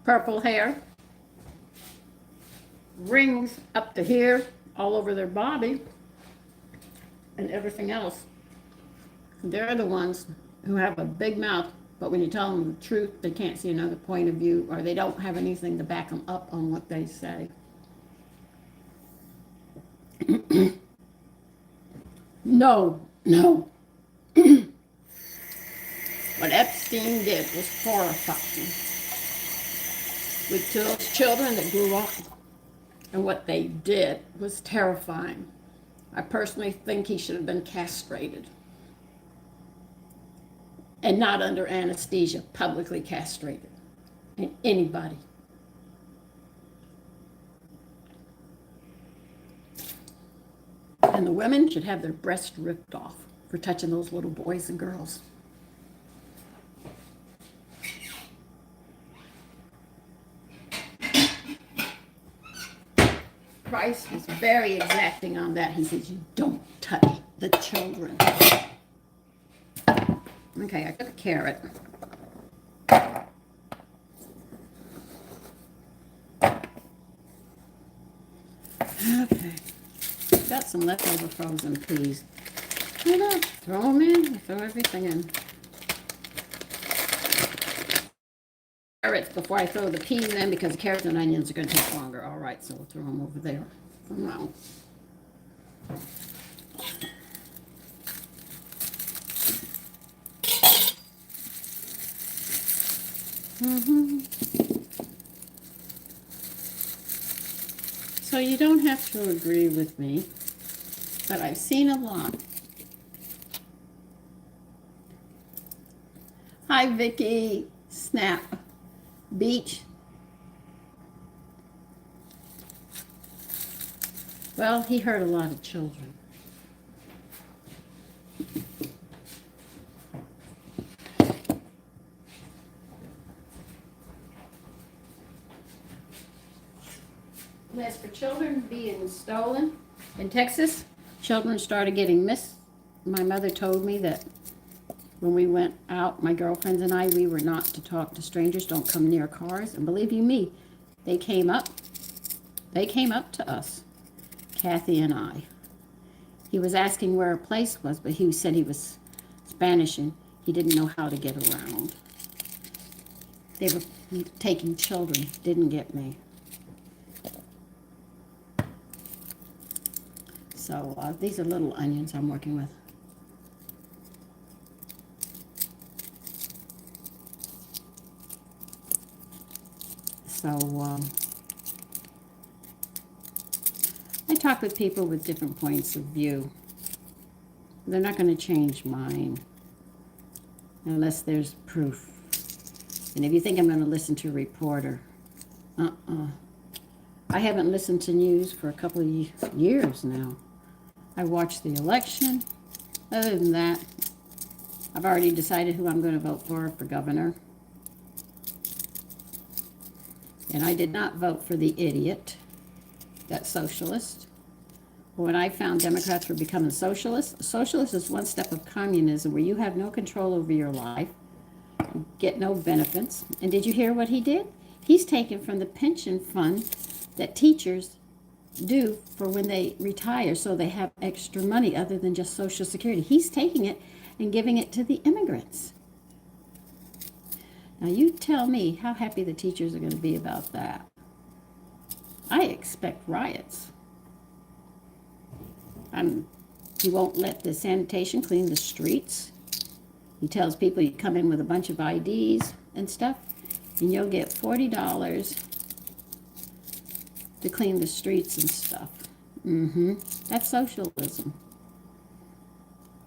purple hair, rings up to here, all over their body, and everything else. They're the ones who have a big mouth, but when you tell them the truth, they can't see another point of view, or they don't have anything to back them up on what they say. No. What Epstein did was horrifying. With those children that grew up, and what they did was terrifying. I personally think he should have been castrated. And not under anesthesia, publicly castrated. And anybody. And the women should have their breasts ripped off for touching those little boys and girls. Christ was very exacting on that. He says, you don't touch the children. Okay, I got a carrot. Okay. Got some leftover frozen peas. Throw them in. Throw everything in. carrots before I throw the peas in, because the carrots and onions are going to take longer. All right, so we'll throw them over there for now. So you don't have to agree with me, but I've seen a lot. Hi, Vicky. Snap. Beach. Well, he hurt a lot of children. And as for children being stolen, in Texas, children started getting missed. My mother told me that when we went out, my girlfriends and I, we were not to talk to strangers, don't come near cars. And believe you me, they came up to us, Kathy and I. He was asking where a place was, but he said he was Spanish and he didn't know how to get around. They were taking children, didn't get me. So these are little onions I'm working with. So I talk with people with different points of view. They're not going to change mine unless there's proof. And if you think I'm going to listen to a reporter, I haven't listened to news for a couple of years now. I watched the election. Other than that, I've already decided who I'm going to vote for governor. And I did not vote for the idiot, that socialist. When I found Democrats were becoming socialists, socialist is one step of communism where you have no control over your life, get no benefits. And did you hear what he did? He's taken from the pension fund that teachers do for when they retire, so they have extra money other than just Social Security. He's taking it and giving it to the immigrants. Now you tell me how happy the teachers are going to be about that. I expect riots. He won't let the sanitation clean the streets. He tells people you come in with a bunch of IDs and stuff, and you'll get $40 to clean the streets and stuff. That's socialism.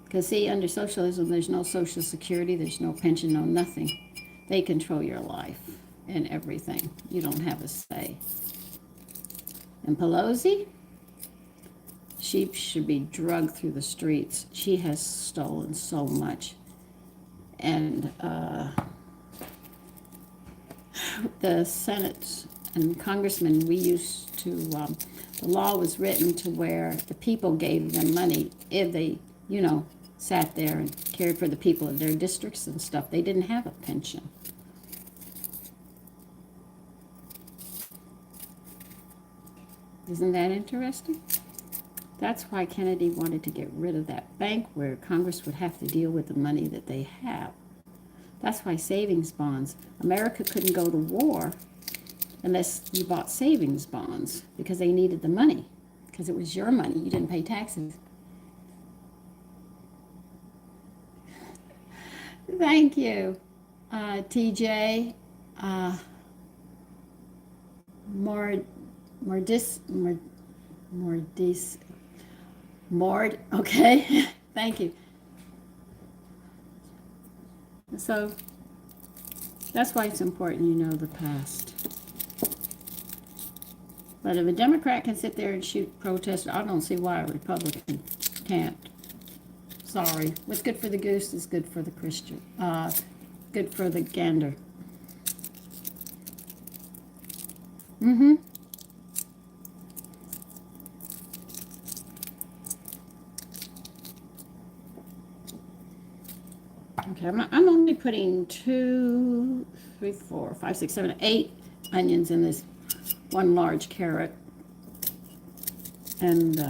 Because see, under socialism, there's no Social Security, there's no pension, no nothing. They control your life and everything. You don't have a say. And Pelosi, she should be drugged through the streets. She has stolen so much. And the Senate and congressmen, we used to, the law was written to where the people gave them money if they, sat there and cared for the people of their districts and stuff. They didn't have a pension. Isn't that interesting? That's why Kennedy wanted to get rid of that bank where Congress would have to deal with the money that they have. That's why savings bonds. America couldn't go to war unless you bought savings bonds because they needed the money, because it was your money. You didn't pay taxes. Thank you, TJ. Mord, okay. Thank you. So that's why it's important you know the past. But if a Democrat can sit there and shoot protesters, I don't see why a Republican can't. Sorry. What's good for the goose is good for the Christian. Good for the gander. Okay, I'm only putting 2, 3, 4, 5, 6, 7, 8 onions in this one large carrot. And,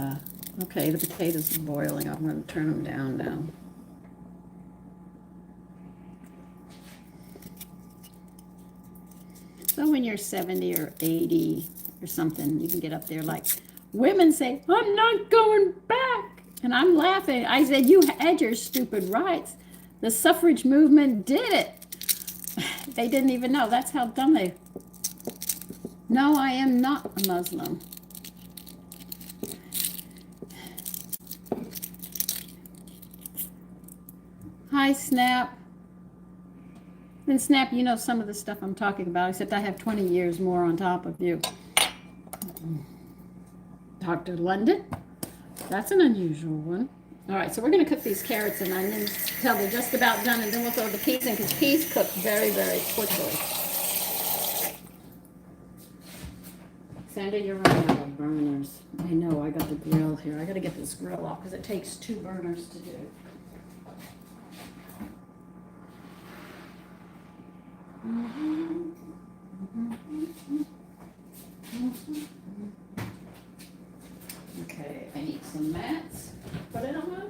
okay, the potatoes are boiling. I'm going to turn them down now. So when you're 70 or 80 or something, you can get up there like women say, I'm not going back. And I'm laughing. I said, you had your stupid rights. The suffrage movement did it. They didn't even know. That's how dumb they. No, I am not a Muslim. Hi, Snap. And Snap, you know some of the stuff I'm talking about, except I have 20 years more on top of you. Dr. London. That's an unusual one. All right, so we're going to cook these carrots and onions until they're just about done, and then we'll throw the peas in because peas cook very, very quickly. Sandra, you're running out of burners. I know, I got the grill here. I got to get this grill off because it takes 2 burners to do. Okay, I need some mats. Put it on.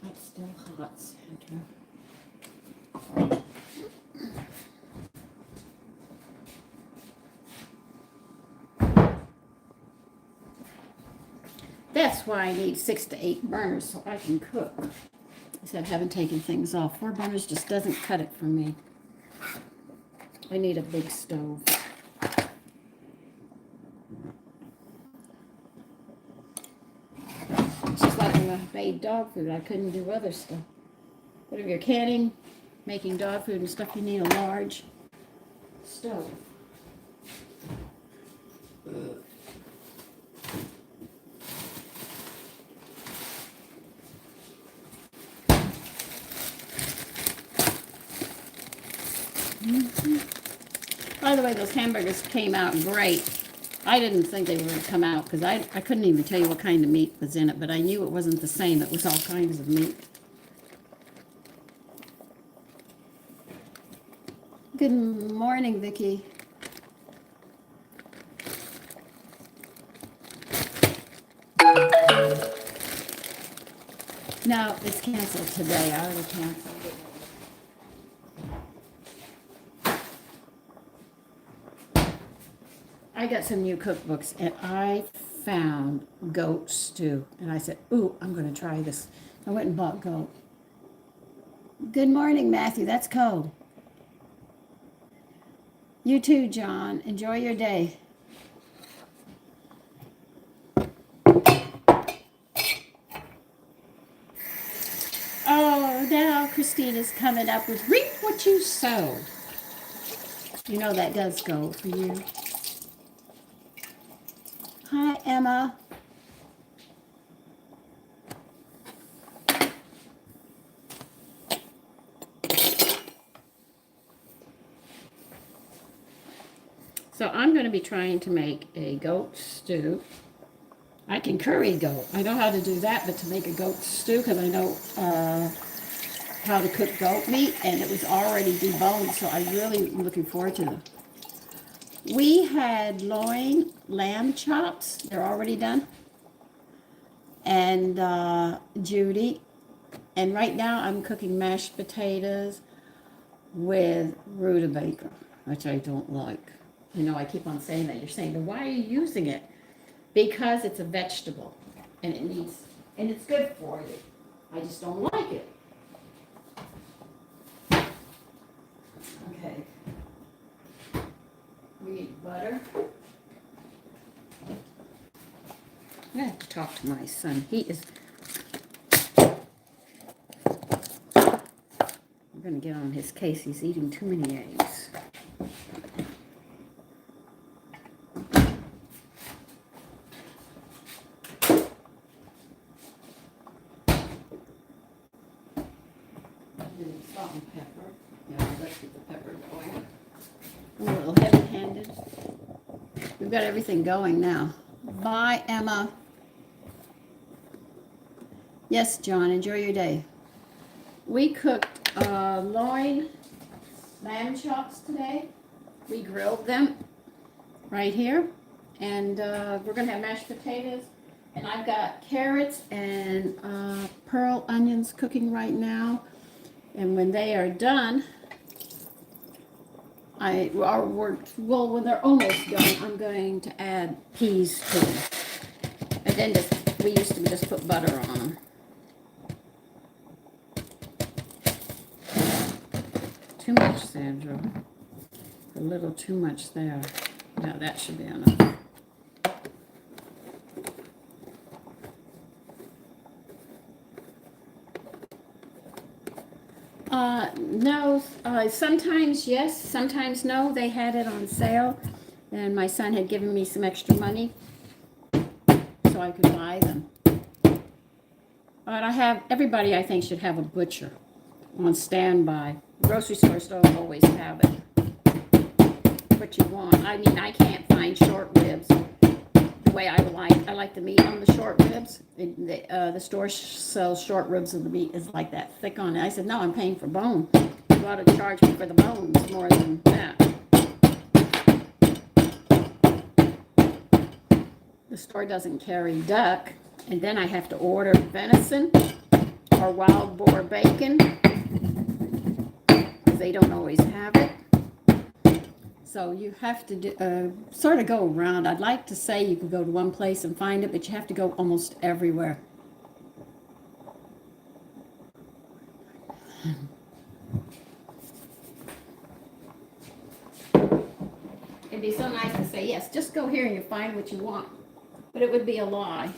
It's still hot, Sandra. That's why I need 6 to 8 burners so I can cook. Instead of having taken things off. 4 burners just doesn't cut it for me. I need a big stove. It's just like when I made dog food, I couldn't do other stuff. But if you're canning, making dog food and stuff, you need a large stove. By the way, those hamburgers came out great. I didn't think they were going to come out because I couldn't even tell you what kind of meat was in it, but I knew it wasn't the same. It was all kinds of meat. Good morning, Vicki. No, it's canceled today. I already canceled it. I got some new cookbooks and I found goat stew. And I said, ooh, I'm going to try this. I went and bought goat. Good morning, Matthew. That's cold. You too, John. Enjoy your day. Oh, now Christina's coming up with reap what you sow. You know that does go for you. Hi, Emma. So I'm going to be trying to make a goat stew. I can curry goat. I know how to do that, but to make a goat stew, because I know how to cook goat meat, and it was already deboned, so I really am looking forward to it. We had loin lamb chops. They're already done. And Judy. And right now I'm cooking mashed potatoes with rutabaga, which I don't like. You know, I keep on saying that. You're saying, then why are you using it? Because it's a vegetable, and it's good for you. I just don't like it. Okay. We need butter. I have to talk to my son. He is. I'm going to get on his case. He's eating too many eggs. Salt and pepper. Yeah, let's get the pepper going. I'm a little heavy-handed. We've got everything going now. Bye, Emma. Yes, John, enjoy your day. We cooked loin lamb chops today. We grilled them right here. And we're going to have mashed potatoes. And I've got carrots and pearl onions cooking right now. And when they are done, when they're almost done, I'm going to add peas to them. And then we used to just put butter on them. Too much, Sandra. A little too much there. Yeah, that should be enough. No, sometimes yes, sometimes no. They had it on sale, and my son had given me some extra money, so I could buy them. But everybody I think should have a butcher on standby. Grocery stores don't always have it. What you want. I mean, I can't find short ribs the way I like. I like the meat on the short ribs. The store sells short ribs, and the meat is like that thick on it. I said, no, I'm paying for bone. You ought to charge me for the bones more than that. The store doesn't carry duck, and then I have to order venison or wild boar bacon because they don't always have it. So you have to sort of go around. I'd like to say you could go to one place and find it, but you have to go almost everywhere. It'd be so nice to say, yes, just go here and you find what you want. But it would be a lie.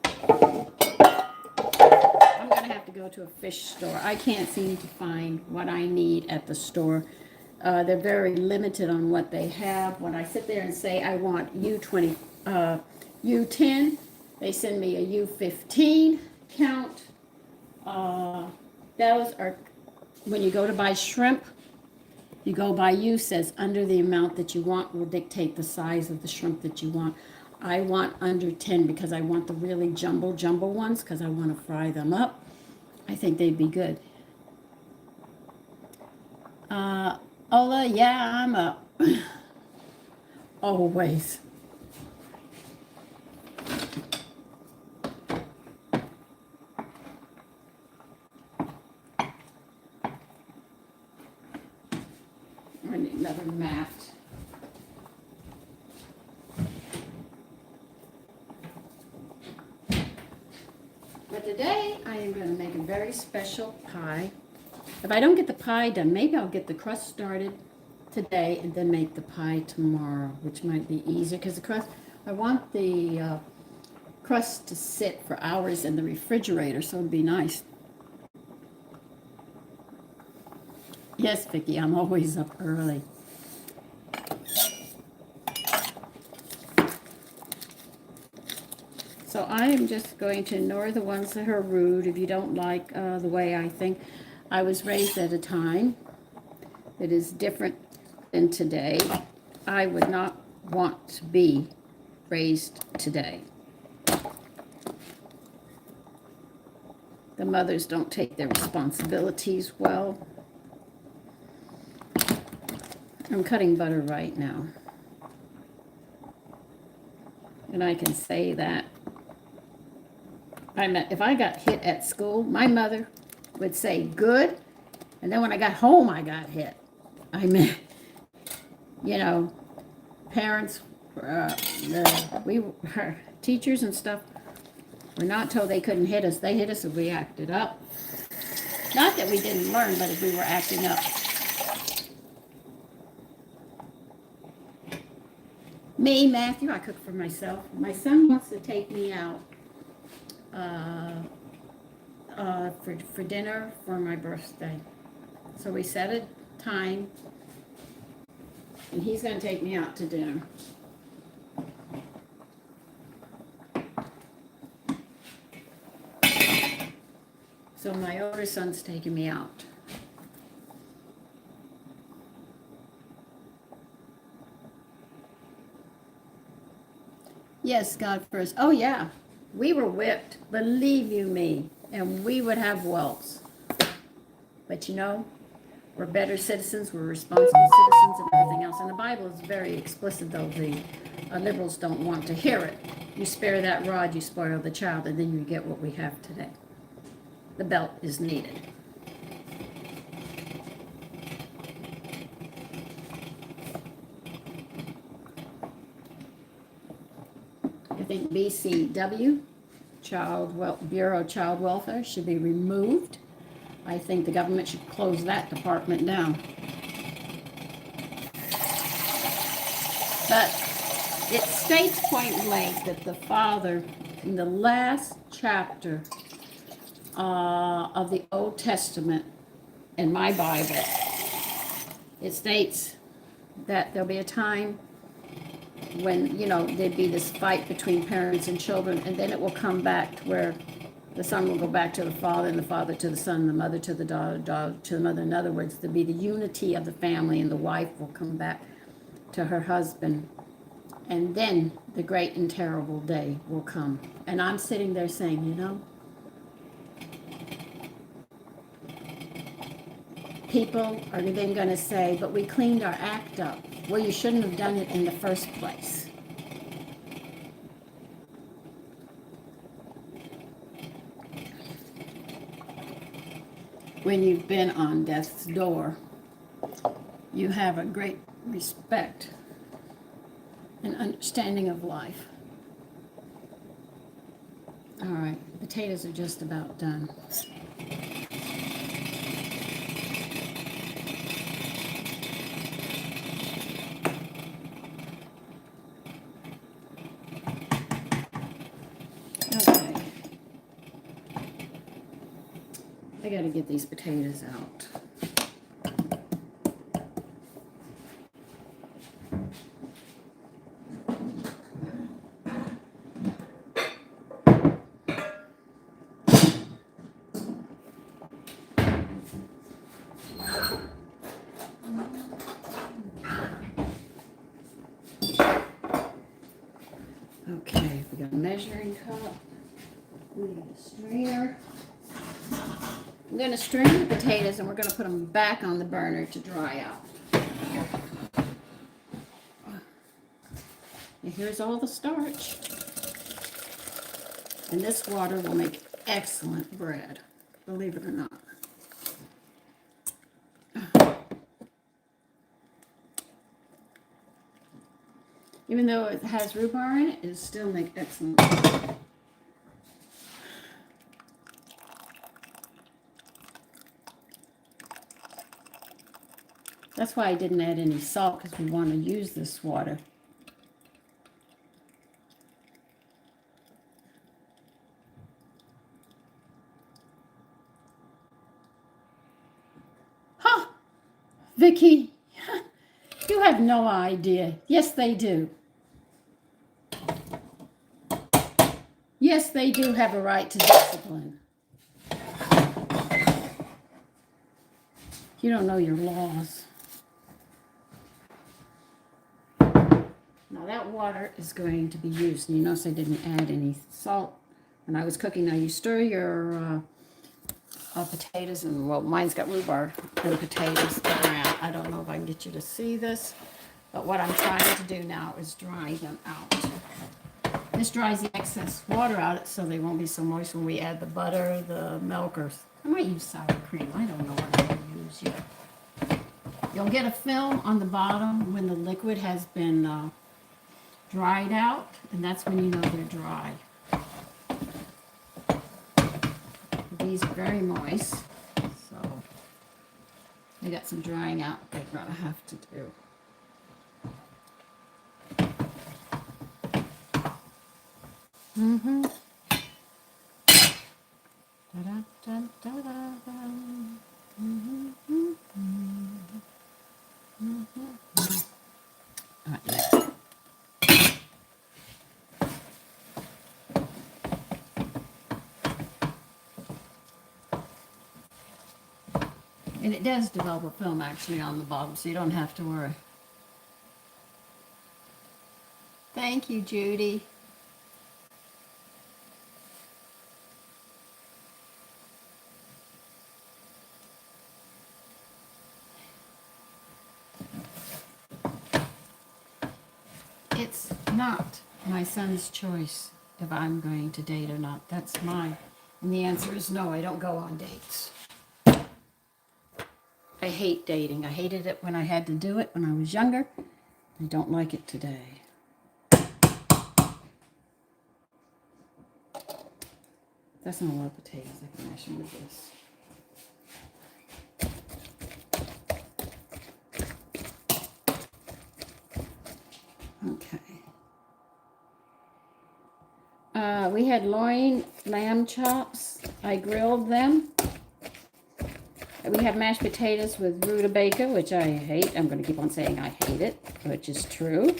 I'm going to have to go to a fish store. I can't seem to find what I need at the store. They're very limited on what they have. When I sit there and say I want U10, they send me a U15 count. Those are, when you go to buy shrimp, you go by U, says under the amount that you want will dictate the size of the shrimp that you want. I want under 10 because I want the really jumbo ones because I want to fry them up. I think they'd be good. Ola, yeah, I'm up. Always. I need another mat. But today I am going to make a very special pie. If I don't get the pie done, maybe I'll get the crust started today and then make the pie tomorrow, which might be easier because the crust, I want the crust to sit for hours in the refrigerator, so it'd be nice. Yes, Vicki, I'm always up early. So I am just going to ignore the ones that are rude. If you don't like the way I think, I was raised at a time that is different than today. I would not want to be raised today. The mothers don't take their responsibilities well. I'm cutting butter right now. And I can say that if I got hit at school, my mother would say good, and then when I got home, I got hit. I mean, you know, parents, teachers and stuff were not told they couldn't hit us. They hit us if we acted up. Not that we didn't learn, but if we were acting up. Me, Matthew, I cook for myself. My son wants to take me out for dinner for my birthday. So we set a time, and he's going to take me out to dinner. So my older son's taking me out. Yes, God first. Oh, yeah. We were whipped, believe you me, and we would have welts. But you know, We're better citizens, we're responsible citizens, and everything else. And the Bible is very explicit, though the liberals don't want to hear it. You spare that rod, you spoil the child, and then you get what we have today. The belt is needed. I think BCW, Bureau of Child Welfare, should be removed. I think the government should close that department down. But it states point blank that the father, in the last chapter of the Old Testament in my Bible, it states that there'll be a time when, there'd be this fight between parents and children, and then it will come back to where the son will go back to the father, and the father to the son, the mother to the daughter, daughter to the mother. In other words, there'll be the unity of the family, and the wife will come back to her husband. And then the great and terrible day will come. And I'm sitting there saying, people are then going to say, but we cleaned our act up. Well, you shouldn't have done it in the first place. When you've been on death's door, you have a great respect and understanding of life. All right, potatoes are just about done. Okay. I gotta get these potatoes out. Okay, we got a measuring cup. We got a strainer. I'm going to strain the potatoes and we're going to put them back on the burner to dry out. And here's all the starch. And this water will make excellent bread, believe it or not. Even though it has rhubarb in it, it'll still make excellent bread. That's why I didn't add any salt, because we want to use this water. Huh, Vicky, you have no idea. Yes, they do. Yes, they do have a right to discipline. You don't know your laws. Now that water is going to be used. And you notice I didn't add any salt when I was cooking. Now you stir your potatoes, and well, mine's got rhubarb and potatoes around. I don't know if I can get you to see this, but what I'm trying to do now is dry them out. This dries the excess water out so they won't be so moist when we add the butter, the milk, or I might use sour cream. I don't know what I'm going to use yet. You'll get a film on the bottom when the liquid has been dried out, and that's when you know they're dry. These are very moist, so they got some drying out they're going to have to do. Mm-hmm. And it does develop a film actually on the bottom, so you don't have to worry. Thank you, Judy. it's not my son's choice if I'm going to date or not. That's mine. And the answer is no, I don't go on dates. I hate dating. I hated it when I had to do it when I was younger. I don't like it today. That's not a lot of potatoes. I can mash them with this. Okay. We had loin lamb chops. I grilled them. We have mashed potatoes with rutabaga, which I hate. I'm going to keep on saying I hate it, which is true.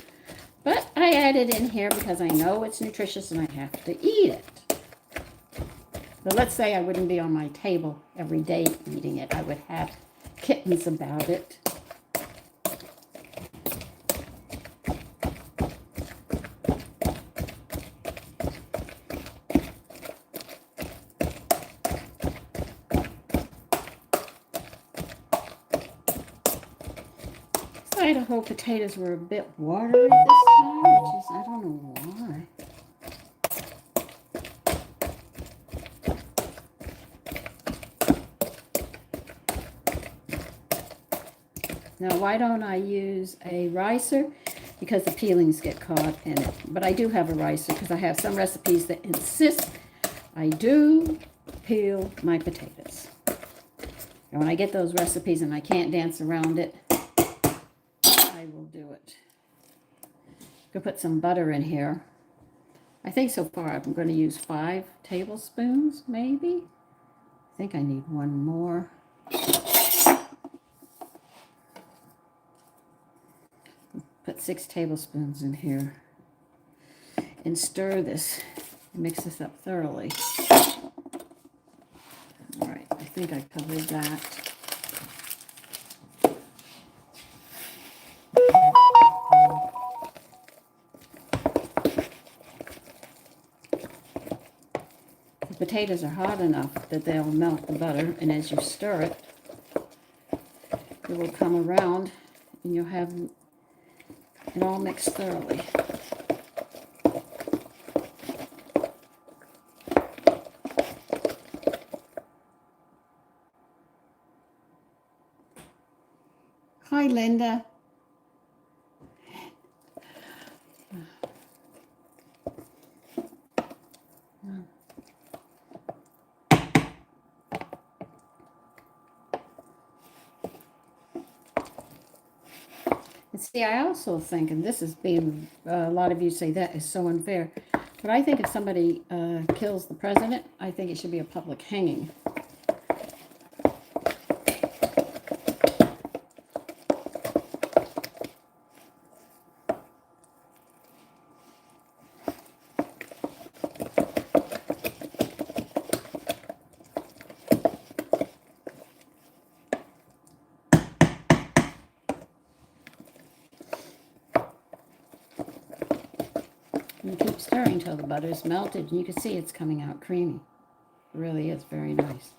But I add it in here because I know it's nutritious and I have to eat it. But let's say I wouldn't be on my table every day eating it. I would have kittens about it. Idaho potatoes were a bit watery this time, which is, I don't know why. Now, why don't I use a ricer? Because the peelings get caught in it. But I do have a ricer because I have some recipes that insist I do peel my potatoes. And when I get those recipes and I can't dance around it, I will do it. Go put some butter in here. I think so far I'm going to use 5 tablespoons, maybe. I think I need one more. Put 6 tablespoons in here and stir this. Mix this up thoroughly. All right, I think I covered that. The potatoes are hot enough that they'll melt the butter, and as you stir it, it will come around and you'll have it all mixed thoroughly. Hi, Linda. And see, I also think, and this is being, a lot of you say that is so unfair, but I think if somebody kills the president, I think it should be a public hanging. And keep stirring until the butter is melted, and you can see it's coming out creamy. It really is very nice.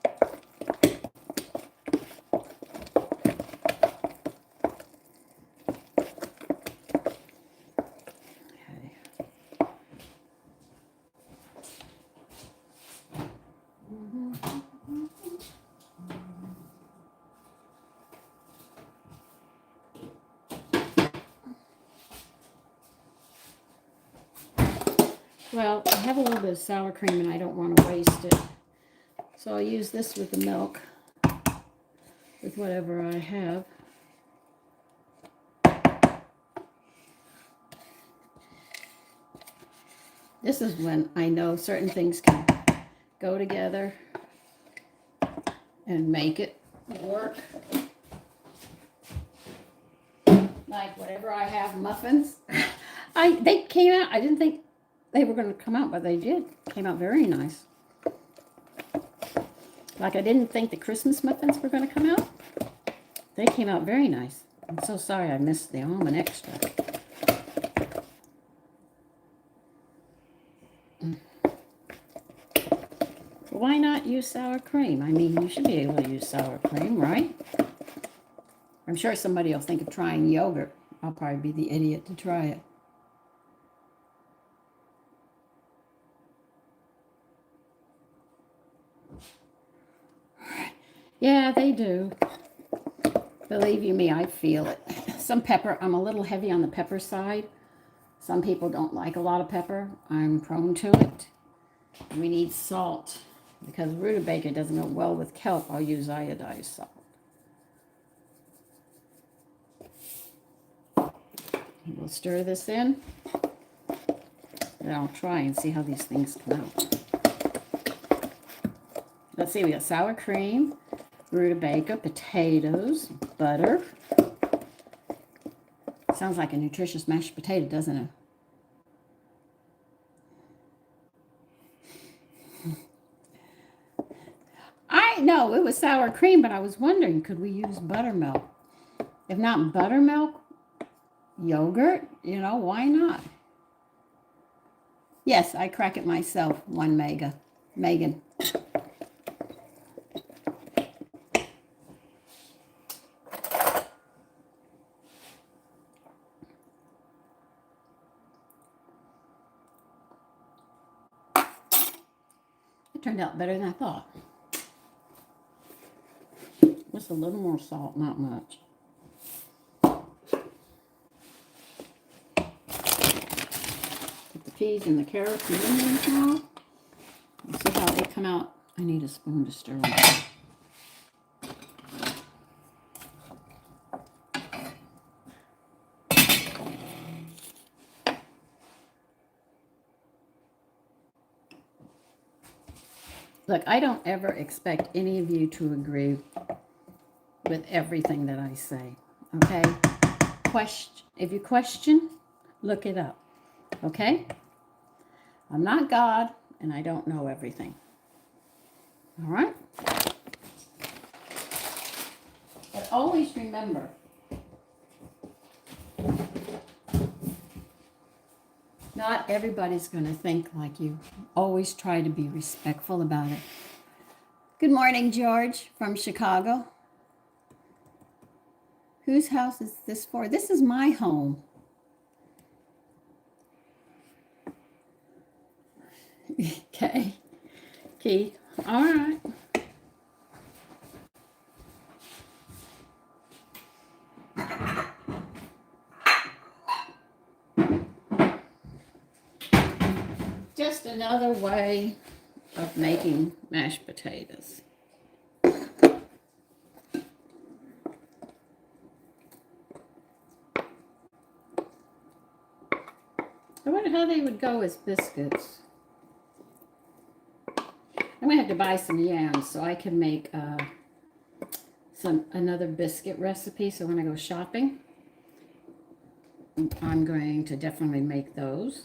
Well, I have a little bit of sour cream and I don't want to waste it. So I'll use this with the milk, with whatever I have. This is when I know certain things can go together and make it work. Like whatever I have, muffins. They came out, I didn't think they were going to come out, but they did. Came out very nice. Like I didn't think the Christmas muffins were going to come out. They came out very nice. I'm so sorry I missed the almond extra. Why not use sour cream? I mean, you should be able to use sour cream, right? I'm sure somebody will think of trying yogurt. I'll probably be the idiot to try it. Yeah, they do. Believe you me, I feel it. Some pepper, I'm a little heavy on the pepper side. Some people don't like a lot of pepper. I'm prone to it. We need salt. Because rutabaga doesn't go well with kelp, I'll use iodized salt. We'll stir this in. And I'll try and see how these things come out. Let's see, we got sour cream, rutabaga, potatoes, butter. Sounds like a nutritious mashed potato, doesn't it? I know it was sour cream, but I was wondering, could we use buttermilk? If not buttermilk, yogurt, why not? Yes, I crack it myself, one Megan. It turned out better than I thought. Just a little more salt, not much. Put the peas and the carrots and onions now. Let's see how they come out. I need a spoon to stir them. Look, I don't ever expect any of you to agree with everything that I say, okay? If you question, look it up, okay? I'm not God, and I don't know everything. All right? But always remember, not everybody's going to think like you. Always try to be respectful about it. Good morning, George from Chicago. Whose house is this for? This is my home. Okay. Keith. All right. Just another way of making mashed potatoes. I wonder how they would go as biscuits. I'm gonna have to buy some yams so I can make another biscuit recipe. So when I go shopping, I'm going to definitely make those.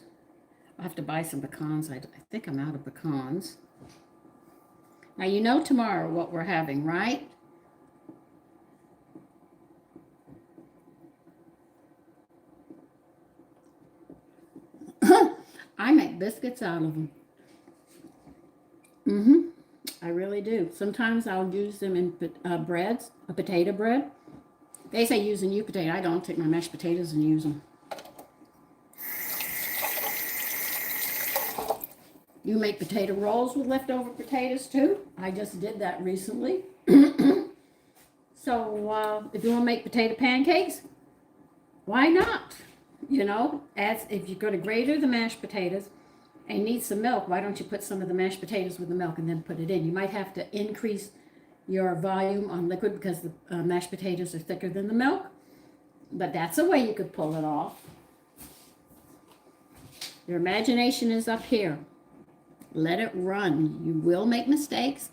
I'll have to buy some pecans. I think I'm out of pecans. Now you know tomorrow what we're having, right? I make biscuits out of them. I really do. Sometimes I'll use them in breads, a potato bread. They say use a new potato. I don't take my mashed potatoes and use them. You make potato rolls with leftover potatoes too. I just did that recently. So if you want to make potato pancakes, why not? As if you're going to grate the mashed potatoes and need some milk, why don't you put some of the mashed potatoes with the milk and then put it in? You might have to increase your volume on liquid because the mashed potatoes are thicker than the milk. But that's a way you could pull it off. Your imagination is up here. Let it run. You will make mistakes,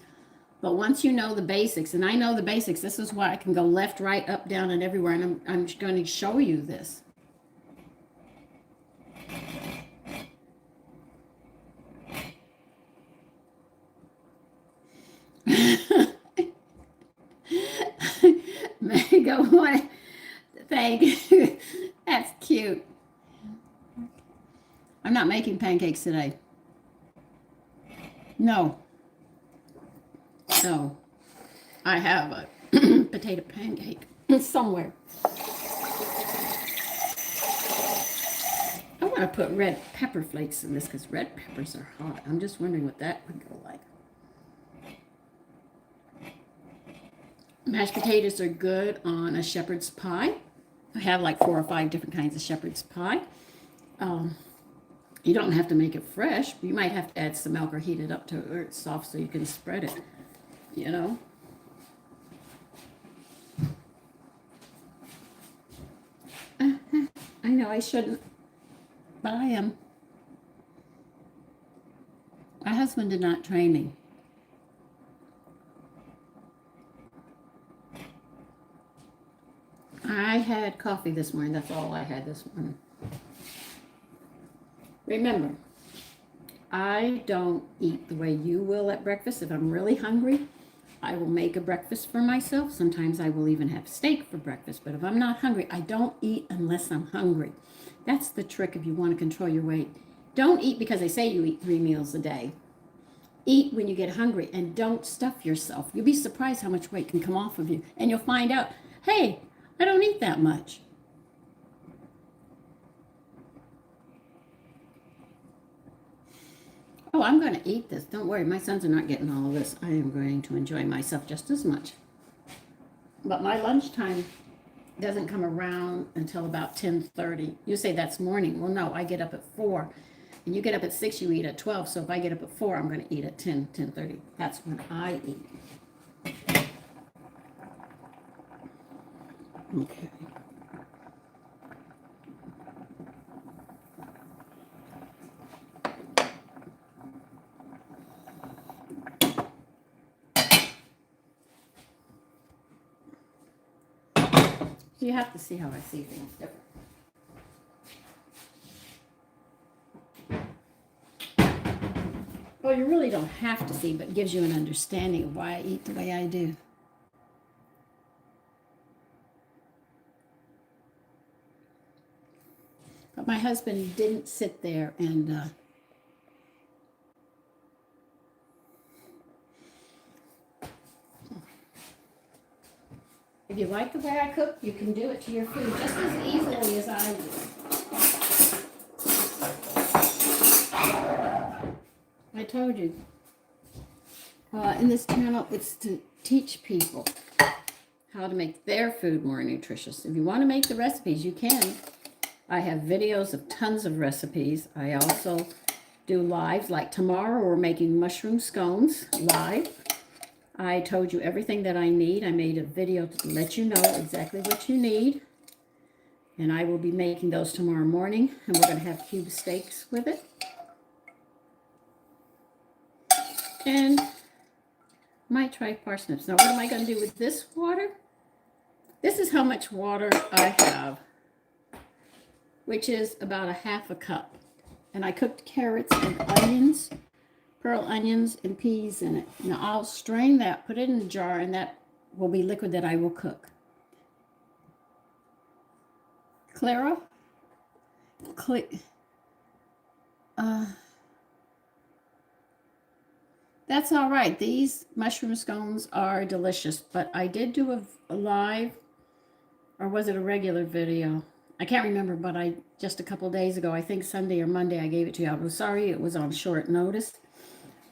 but once you know the basics, and I know the basics, this is why I can go left, right, up, down, and everywhere, and I'm going to show you this. Mega one. Thank you. That's cute. I'm not making pancakes today. No. No. I have a potato pancake somewhere. I want to put red pepper flakes in this because red peppers are hot. I'm just wondering what that would go like. Mashed potatoes are good on a shepherd's pie. I have like 4 or 5 different kinds of shepherd's pie. Um, you don't have to make it fresh. You might have to add some milk or heat it up to where it's soft so you can spread it, you know. I know I shouldn't, but I am. My husband did not train me. I had coffee this morning. That's all I had this morning. Remember, I don't eat the way you will at breakfast. If I'm really hungry, I will make a breakfast for myself. Sometimes I will even have steak for breakfast. But if I'm not hungry, I don't eat unless I'm hungry. That's the trick if you want to control your weight. Don't eat because they say you eat 3 meals a day. Eat when you get hungry and don't stuff yourself. You'll be surprised how much weight can come off of you. And you'll find out, hey, I don't eat that much. Oh, I'm going to eat this. Don't worry, my sons are not getting all of this. I am going to enjoy myself just as much. But my lunchtime doesn't come around until about 10:30. You say that's morning. Well, no, I get up at 4. And you get up at 6, you eat at 12. So if I get up at 4, I'm going to eat at 10, 10:30. That's when I eat. Okay. So you have to see how I see things different. Well, you really don't have to see, but it gives you an understanding of why I eat the way I do. But my husband didn't sit there and if you like the way I cook, you can do it to your food just as easily as I do. I told you, in this channel, it's to teach people how to make their food more nutritious. If you want to make the recipes, you can. I have videos of tons of recipes. I also do lives, like tomorrow we're making mushroom scones live. I told you everything that I need. I made a video to let you know exactly what you need. And I will be making those tomorrow morning. And we're going to have cube steaks with it. And might try parsnips. Now, what am I going to do with this water? This is how much water I have, which is about a half a cup. And I cooked carrots and onions, pearl onions and peas in it. Now I'll strain that, put it in a jar, and that will be liquid that I will cook. Clara? That's all right. These mushroom scones are delicious, but I did do a live, or was it a regular video? I can't remember, but just a couple days ago, I think Sunday or Monday, I gave it to you. I was sorry it was on short notice.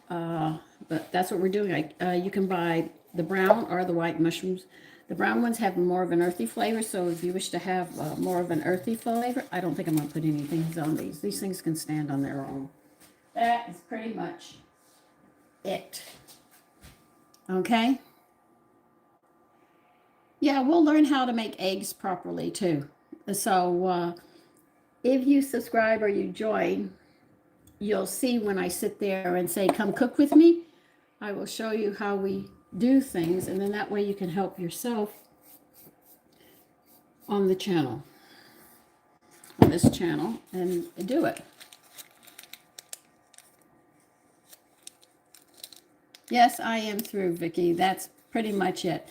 But that's what we're doing. You can buy the brown or the white mushrooms. The brown ones have more of an earthy flavor, so if you wish to have more of an earthy flavor, I don't think I'm going to put anything on these. These things can stand on their own. That is pretty much it. Okay? Yeah, we'll learn how to make eggs properly, too. So if you subscribe or you join, you'll see when I sit there and say, come cook with me, I will show you how we do things, and then that way you can help yourself on the channel, on this channel, and do it. Yes, I am through, Vicki. That's pretty much it.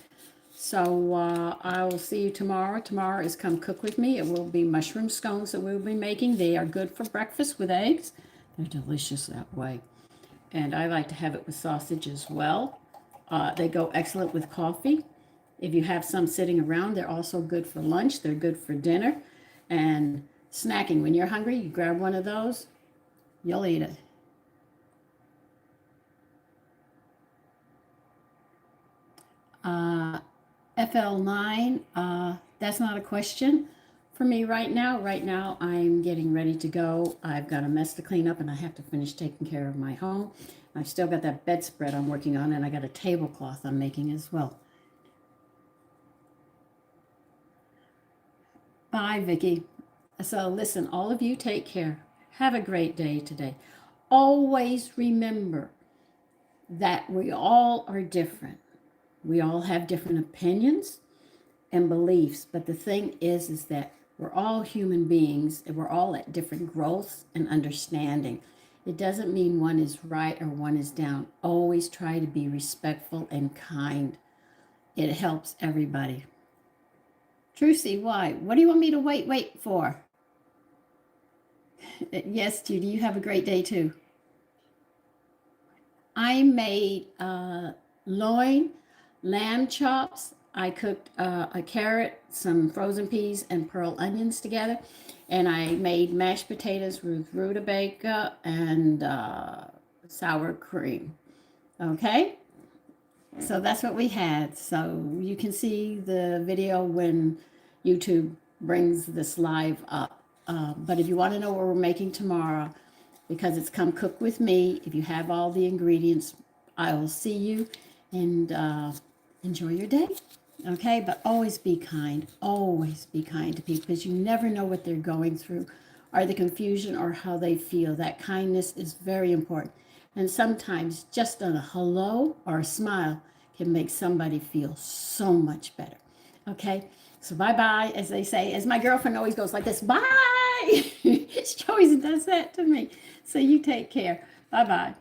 So I will see you tomorrow. Tomorrow is Come Cook With Me. It will be mushroom scones that we'll be making. They are good for breakfast with eggs. They're delicious that way. And I like to have it with sausage as well. They go excellent with coffee. If you have some sitting around, they're also good for lunch. They're good for dinner and snacking. When you're hungry, you grab one of those, you'll eat it. FL9, that's not a question for me right now. Right now, I'm getting ready to go. I've got a mess to clean up and I have to finish taking care of my home. I've still got that bedspread I'm working on, and I got a tablecloth I'm making as well. Bye, Vicki. So listen, all of you take care. Have a great day today. Always remember that we all are different. We all have different opinions and beliefs, but the thing is that we're all human beings and we're all at different growths and understanding. It doesn't mean one is right or one is down. Always try to be respectful and kind. It helps everybody. Trucy, why? What do you want me to wait for? Yes, Judy, you have a great day too. I made loin, lamb chops. I cooked a carrot, some frozen peas, and pearl onions together. And I made mashed potatoes with rutabaga and sour cream. Okay? So that's what we had. So you can see the video when YouTube brings this live up. But if you want to know what we're making tomorrow, because it's Come Cook With Me, if you have all the ingredients, I will see you and enjoy your day. Okay? But always be kind. Always be kind to people because you never know what they're going through or the confusion or how they feel. That kindness is very important. And sometimes just a hello or a smile can make somebody feel so much better. Okay? So bye-bye, as they say. As my girlfriend always goes like this, bye! She always does that to me. So you take care. Bye-bye.